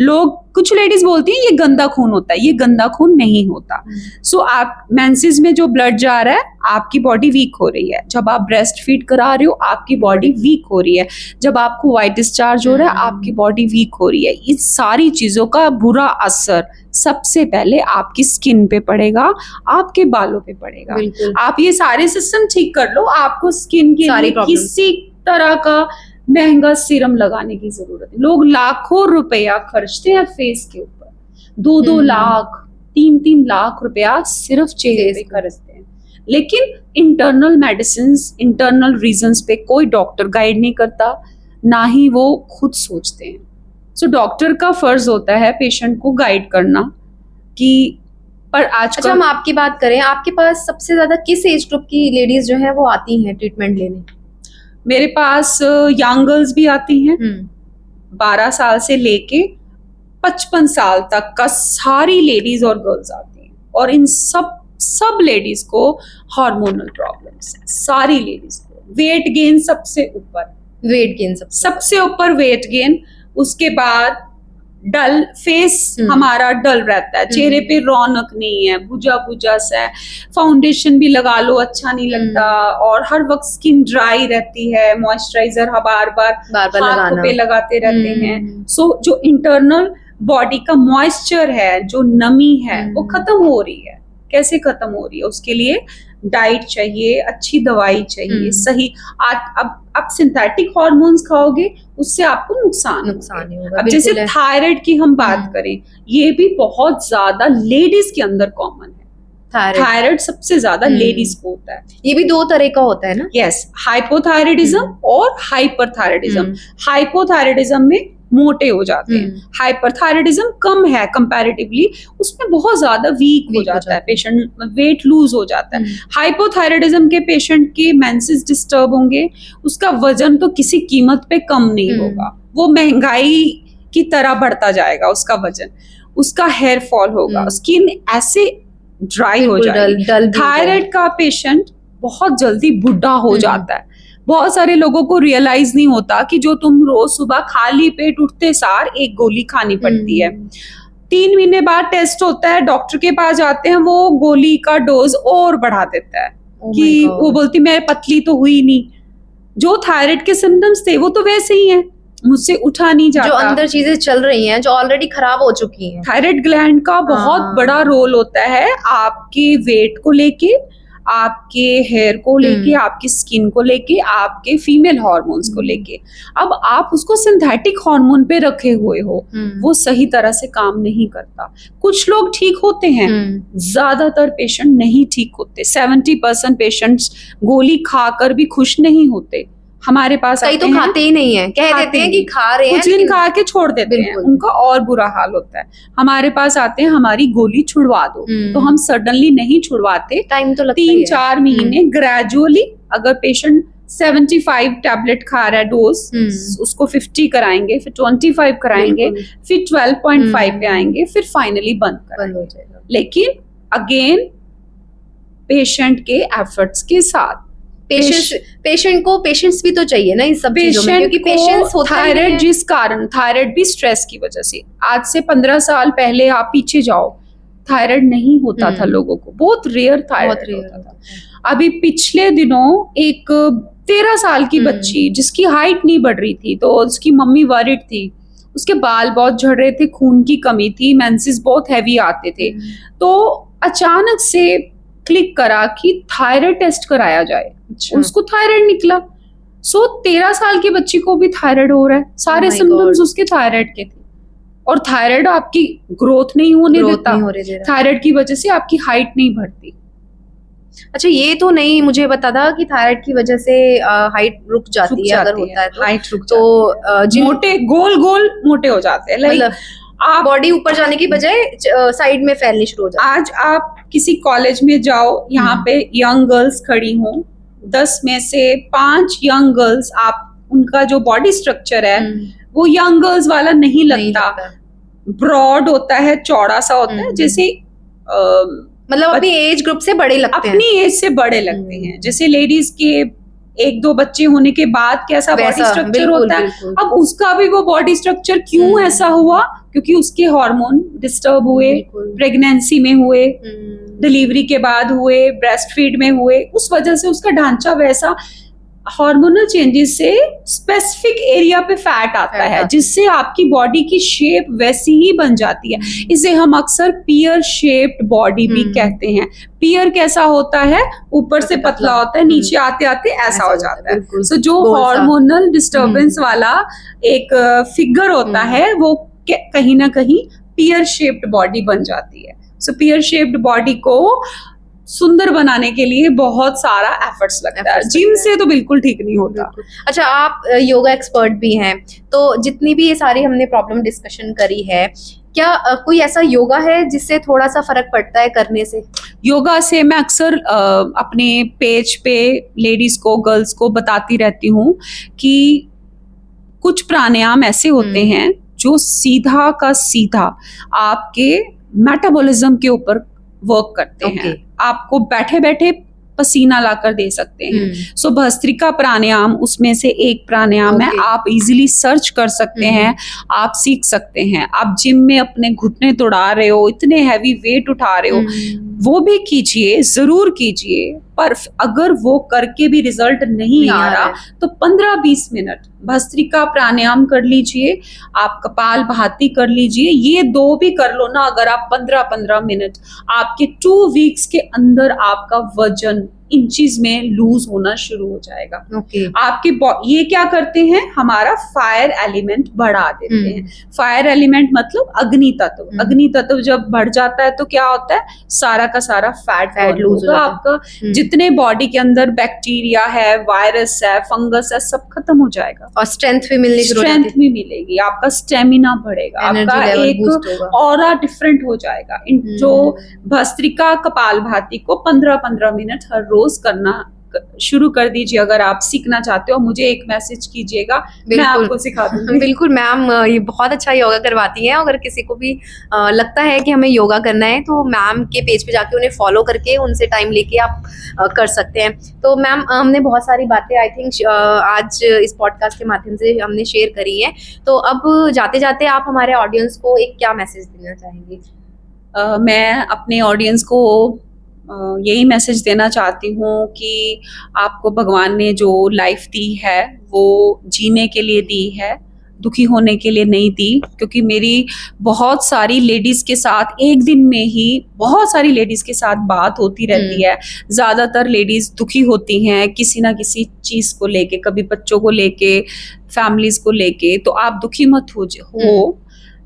[SPEAKER 2] लोग कुछ लेडीज बोलती हैं ये गंदा खून होता है, ये गंदा खून नहीं होता। सो आप मेंसेस में जो ब्लड जा रहा है आपकी बॉडी वीक हो रही है। जब आप ब्रेस्ट फीड करा रहे हो आपकी बॉडी वीक हो रही है। जब आपको वाइट डिस्चार्ज हो रहा है आपकी बॉडी वीक हो रही है। इन सारी चीजों का बुरा असर सबसे पहले आपकी स्किन पे पड़ेगा, आपके बालों पे पड़ेगा।
[SPEAKER 1] बिल्कुल।
[SPEAKER 2] आप ये सारे सिस्टम ठीक कर लो, आपको स्किन के
[SPEAKER 1] सारी
[SPEAKER 2] लिए
[SPEAKER 1] problems।
[SPEAKER 2] किसी तरह का महंगा सीरम लगाने की जरूरत है। लोग लाखों रुपया खर्चते हैं फेस के ऊपर, 2-2 लाख 3-3 लाख रुपया सिर्फ चेहरे पे खर्चते हैं। लेकिन इंटरनल मेडिसिन, इंटरनल रीजंस पे कोई डॉक्टर गाइड नहीं करता, ना ही वो खुद सोचते हैं। सो डॉक्टर का फर्ज होता है पेशेंट को गाइड करना कि पर आज
[SPEAKER 1] अच्छा, हम आपकी बात करें, आपके पास सबसे ज्यादा किस एज ग्रुप की लेडीज जो है वो आती हैं ट्रीटमेंट लेने?
[SPEAKER 2] मेरे पास यंग गर्ल्स भी आती हैं, 12 साल से लेके 55 साल तक का सारी लेडीज और गर्ल्स आती हैं। और इन सब लेडीज को हार्मोनल प्रॉब्लम्स हैं, सारी लेडीज को। वेट गेन सबसे ऊपर,
[SPEAKER 1] वेट गेन
[SPEAKER 2] सबसे ऊपर वेट गेन। उसके बाद डल फेस, हमारा डल रहता है, चेहरे पे रौनक नहीं है, बुझा बुझा सा है, फाउंडेशन भी लगा लो अच्छा नहीं लगता, और हर वक्त स्किन ड्राई रहती है, मॉइस्चराइजर बार बार हाथों पे लगाते रहते हैं। सो जो इंटरनल बॉडी का मॉइस्चर है, जो नमी है, वो खत्म हो रही है। कैसे खत्म हो रही है? उसके लिए डाइट चाहिए, अच्छी दवाई चाहिए, सही। अब सिंथेटिक हार्मोन्स खाओगे उससे आपको नुकसान ही होगा। अब जैसे थायराइड की हम बात करें, ये भी बहुत ज्यादा लेडीज के अंदर कॉमन है। थायराइड सबसे ज्यादा लेडीज को होता है।
[SPEAKER 1] ये भी 2 तरह का होता है ना?
[SPEAKER 2] यस, हाइपोथायराइडिज्म और हाइपरथायराइडिज्म। हाइपोथायराइडिज्म में मोटे हो जाते हैं, हाइपरथायराइडिज्म कम है कंपैरेटिवली, उसमें बहुत ज्यादा वीक हो जाता है पेशेंट, वेट लूज हो जाता है। हाइपोथायराइडिज्म के पेशेंट के मेंसेस डिस्टर्ब होंगे, उसका वजन तो किसी कीमत पे कम नहीं होगा, वो महंगाई की तरह बढ़ता जाएगा उसका वजन, उसका हेयर फॉल होगा, स्किन ऐसे ड्राई हो जाएगी। थायराइड का पेशेंट बहुत जल्दी बुढ़ा हो जाता है। बहुत सारे लोगों को रियलाइज नहीं होता कि जो तुम रोज सुबह खाली पेट उठते सार एक गोली खानी पड़ती है। 3 महीने बाद टेस्ट होता है, डॉक्टर के पास जाते हैं, वो गोली का डोज और बढ़ा देता है कि वो बोलती मैं पतली तो हुई नहीं। जो थायराइड के सिम्टम्स थे वो तो वैसे ही हैं, मुझसे उठा नहीं जाता,
[SPEAKER 1] जो अंदर चीजें चल रही हैं जो ऑलरेडी खराब हो चुकी हैं।
[SPEAKER 2] थायराइड ग्लैंड का बहुत बड़ा रोल होता है आपके वेट को लेके, आपके हेयर को लेके, आपकी स्किन को लेके, आपके फीमेल हार्मोन्स को लेके। अब आप उसको सिंथेटिक हार्मोन पे रखे हुए हो, वो सही तरह से काम नहीं करता। कुछ लोग ठीक होते हैं, ज्यादातर पेशेंट नहीं ठीक होते। 70% पेशेंट्स गोली खाकर भी खुश नहीं होते। हमारे पास
[SPEAKER 1] कई तो खाते ही नहीं है, कह देते हैं कि खा रहे हैं,
[SPEAKER 2] कुछ दिन खा के छोड़ देते हैं, उनका और बुरा हाल होता है। हमारे पास आते हैं हमारी गोली छुड़वा दो, तो हम सडनली नहीं छुड़वाते,
[SPEAKER 1] टाइम तो लगता है
[SPEAKER 2] 3-4 महीने ग्रेजुअली। अगर पेशेंट 75 टैबलेट खा रहा है डोज, उसको 50 कराएंगे, फिर 25 कराएंगे, फिर 12.5 पे आएंगे, फिर फाइनली बंद कराएंगे। लेकिन अगेन पेशेंट के एफर्ट्स के साथ,
[SPEAKER 1] पेशेंट को पेशेंस भी तो चाहिए ना इस सब चीजों में, क्योंकि पेशेंस होता है।
[SPEAKER 2] थायराइड जिस कारण, थायराइड भी स्ट्रेस की वजह से, आज से 15 साल पहले आप पीछे जाओ, थायराइड नहीं होता था लोगों को, बहुत रेयर थायराइड होता था। अभी पिछले दिनों एक 13 साल की बच्ची जिसकी हाइट नहीं बढ़ रही थी, तो उसकी मम्मी वरिड थी, उसके बाल बहुत झड़ रहे थे, खून की कमी थी, मेंसेस बहुत हैवी आते थे, तो अचानक से क्लिक करा कि थायराइड टेस्ट कराया जाए। उसको थायराइड निकला। 13 साल की बच्ची को भी थायराइड हो रहा है, सारे सिम्टम्स उसके थायराइड के थे। और थायराइड आपकी ग्रोथ नहीं होने देता, थायराइड की वजह से आपकी हाइट नहीं बढ़ती।
[SPEAKER 1] अच्छा, ये तो नहीं मुझे पता था कि थायराइड की वजह से हाइट रुक जाती है, अगर होता है तो
[SPEAKER 2] हाइट रुक जाती है, मोटे गोल मोटे हो जाते हैं, मतलब
[SPEAKER 1] आप बॉडी ऊपर जाने की बजाय साइड में फैलनी शुरू हो जाती है।
[SPEAKER 2] आज आप किसी कॉलेज में जाओ, यहाँ पे यंग गर्ल्स खड़ी हों, 10 में से 5 यंग गर्ल्स, आप उनका जो बॉडी स्ट्रक्चर है वो यंग गर्ल्स वाला नहीं
[SPEAKER 1] नहीं
[SPEAKER 2] लगता,
[SPEAKER 1] लगता।
[SPEAKER 2] ब्रॉड होता है, चौड़ा सा होता है, जैसे
[SPEAKER 1] मतलब अपनी एज ग्रुप से बड़े लगते हैं,
[SPEAKER 2] अपनी एज से बड़े लगते हैं। जैसे लेडीज के 1-2 बच्चे होने के बाद कैसा बॉडी
[SPEAKER 1] वैसा,
[SPEAKER 2] स्ट्रक्चर
[SPEAKER 1] बिल्कुल,
[SPEAKER 2] होता है,
[SPEAKER 1] बिल्कुल।
[SPEAKER 2] अब उसका भी वो बॉडी स्ट्रक्चर क्यों ऐसा हुआ, क्योंकि उसके हार्मोन डिस्टर्ब हुए,
[SPEAKER 1] बिल्कुल।
[SPEAKER 2] प्रेगनेंसी में हुए, डिलीवरी के बाद हुए, ब्रेस्ट फीड में हुए, उस वजह से उसका ढांचा वैसा, हार्मोनल चेंजेस से स्पेसिफिक एरिया पे फैट आता है, जिससे आपकी बॉडी की शेप वैसी ही बन जाती है। इसे हम अक्सर पियर शेप्ड बॉडी भी कहते हैं। पियर कैसा होता है, ऊपर से पतला होता है, नीचे आते आते ऐसा हो जाता है। सो जो हार्मोनल डिस्टर्बेंस वाला एक फिगर होता है, वो कहीं ना कहीं पियर शेप्ड बॉडी बन जाती है। सो पियर शेप्ड बॉडी को सुंदर बनाने के लिए बहुत सारा एफर्ट्स लगता है, जिम से तो बिल्कुल ठीक नहीं होता।
[SPEAKER 1] अच्छा, आप योगा एक्सपर्ट भी हैं, तो जितनी भी ये सारी हमने प्रॉब्लम डिस्कशन करी है, क्या कोई ऐसा योगा है जिससे थोड़ा सा फर्क पड़ता है करने से?
[SPEAKER 2] योगा से मैं अक्सर अपने पेज पे लेडीज को, गर्ल्स को बताती रहती हूँ कि कुछ प्राणायाम ऐसे होते हैं जो सीधा का सीधा आपके मेटाबॉलिज्म के ऊपर वर्क करते हैं, आपको बैठे बैठे पसीना लाकर दे सकते हैं। सो भस्त्रिका प्राणायाम उसमें से एक प्राणायाम है, आप इजीली सर्च कर सकते हैं, आप सीख सकते हैं। आप जिम में अपने घुटने तोड़ा रहे हो, इतने हैवी वेट उठा रहे हो, वो भी कीजिए, जरूर कीजिए, पर अगर वो करके भी रिजल्ट नहीं आ रहा तो 15-20 मिनट भस्त्रिका प्राणायाम कर लीजिए, आप कपाल भाती कर लीजिए, ये 2 भी कर लो ना अगर आप 15-15 मिनट, आपके 2 वीक्स के अंदर आपका वजन इंचेस में लूज होना शुरू हो जाएगा। आपके ये क्या करते हैं, हमारा फायर एलिमेंट बढ़ा देते हैं। फायर एलिमेंट मतलब अग्नि तत्व। अग्नि तत्व जब बढ़ जाता है तो क्या होता है, सारा का सारा फैट लूज होगा, आपका जितने बॉडी के अंदर बैक्टीरिया है, वायरस है, फंगस है, सब खत्म हो जाएगा
[SPEAKER 1] और स्ट्रेंथ भी
[SPEAKER 2] मिलेगी, आपका स्टेमिना बढ़ेगा, आपका एक ऑरा डिफरेंट हो जाएगा। जो भस्त्रिका कपाल भाती को 15-15 मिनट हर रोज करना शुरू कर दीजिए। अगर आप सीखना चाहते हो मुझे एक मैसेज कीजिएगा, मैं आपको सिखा दूंगी।
[SPEAKER 1] बिल्कुल मैम, ये बहुत अच्छा योगा करवाती हैं। अगर किसी को भी लगता है कि हमें योगा करना है तो मैम के पेज पे जाके उन्हें फॉलो करके उनसे टाइम लेके आप कर सकते हैं। तो मैम, हमने बहुत सारी बातें आई थिंक आज इस पॉडकास्ट के माध्यम से हमने शेयर करी हैं। तो अब जाते जाते आप हमारे ऑडियंस को एक क्या मैसेज देना चाहेंगी?
[SPEAKER 2] मैं अपने ऑडियंस को यही मैसेज देना चाहती हूँ कि आपको भगवान ने जो लाइफ दी है वो जीने के लिए दी है, दुखी होने के लिए नहीं दी। क्योंकि मेरी बहुत सारी लेडीज़ के साथ एक दिन में ही बहुत सारी लेडीज़ के साथ बात होती रहती है। ज़्यादातर लेडीज़ दुखी होती हैं किसी ना किसी चीज़ को लेके, कभी बच्चों को लेके, फैमिलीज़ को लेके। तो आप दुखी मत हो,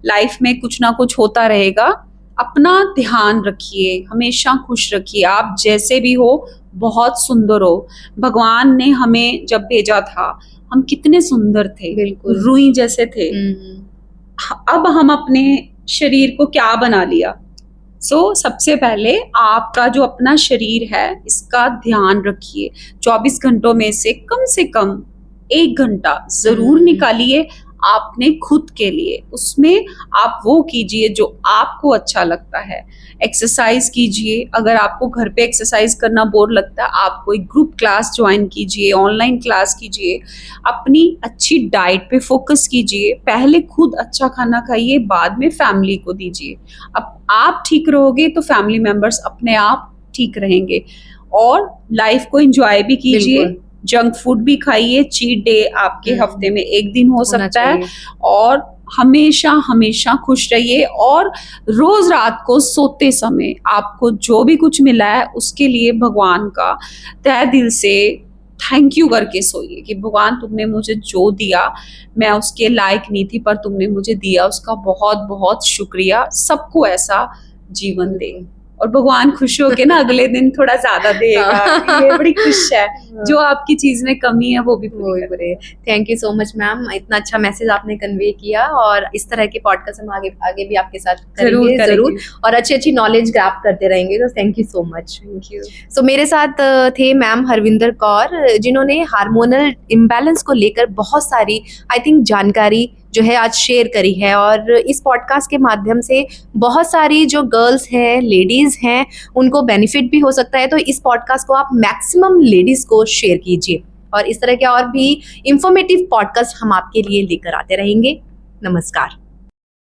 [SPEAKER 2] लाइफ में कुछ ना कुछ होता रहेगा। अपना ध्यान रखिए, हमेशा खुश रखिए, आप जैसे भी हो बहुत सुंदर हो। भगवान ने हमें जब भेजा था हम कितने सुंदर थे, बिल्कुल रूई जैसे थे। अब हम अपने शरीर को क्या बना लिया। सबसे पहले आपका जो अपना शरीर है इसका ध्यान रखिए। 24 घंटों में से कम 1 घंटा जरूर निकालिए आपने खुद के लिए। उसमें आप वो कीजिए जो आपको अच्छा लगता है। एक्सरसाइज कीजिए, अगर आपको घर पे एक्सरसाइज करना बोर लगता है आप कोई ग्रुप क्लास ज्वाइन कीजिए, ऑनलाइन क्लास कीजिए। अपनी अच्छी डाइट पे फोकस कीजिए, पहले खुद अच्छा खाना खाइए, बाद में फैमिली को दीजिए। अब आप ठीक रहोगे तो फैमिली मेंबर्स अपने आप ठीक रहेंगे। और लाइफ को एंजॉय भी कीजिए, जंक फूड भी खाइए। चीट डे आपके हफ्ते में 1 दिन हो सकता है। और हमेशा खुश रहिए। और रोज रात को सोते समय आपको जो भी कुछ मिला है उसके लिए भगवान का तहे दिल से थैंक यू करके सोइए कि भगवान तुमने मुझे जो दिया मैं उसके लायक नहीं थी, पर तुमने मुझे दिया, उसका बहुत बहुत शुक्रिया। सबको ऐसा जीवन दे और भगवान खुश होके ना अगले दिन थोड़ा ज्यादा देगा। ये बड़ी खुश है, जो आपकी चीज में कमी है वो भी पूरी करे।
[SPEAKER 1] Thank you so much ma'am, इतना अच्छा मैसेज आपने कन्वे किया और इस तरह के पॉडकास्ट हम आगे भी आपके साथ करेंगे जरूर और अच्छी नॉलेज ग्रैब करते रहेंगे। तो thank you so much.
[SPEAKER 2] Thank you.
[SPEAKER 1] So मेरे साथ थे मैम हरविंदर कौर, जिन्होंने हार्मोनल इम्बैलेंस को लेकर बहुत सारी आई थिंक जानकारी जो है आज शेयर करी है। और इस पॉडकास्ट के माध्यम से बहुत सारी जो गर्ल्स हैं, लेडीज़ हैं, उनको बेनिफिट भी हो सकता है। तो इस पॉडकास्ट को आप मैक्सिमम लेडीज़ को शेयर कीजिए और इस तरह के और भी इंफॉर्मेटिव पॉडकास्ट हम आपके लिए लेकर आते रहेंगे। नमस्कार।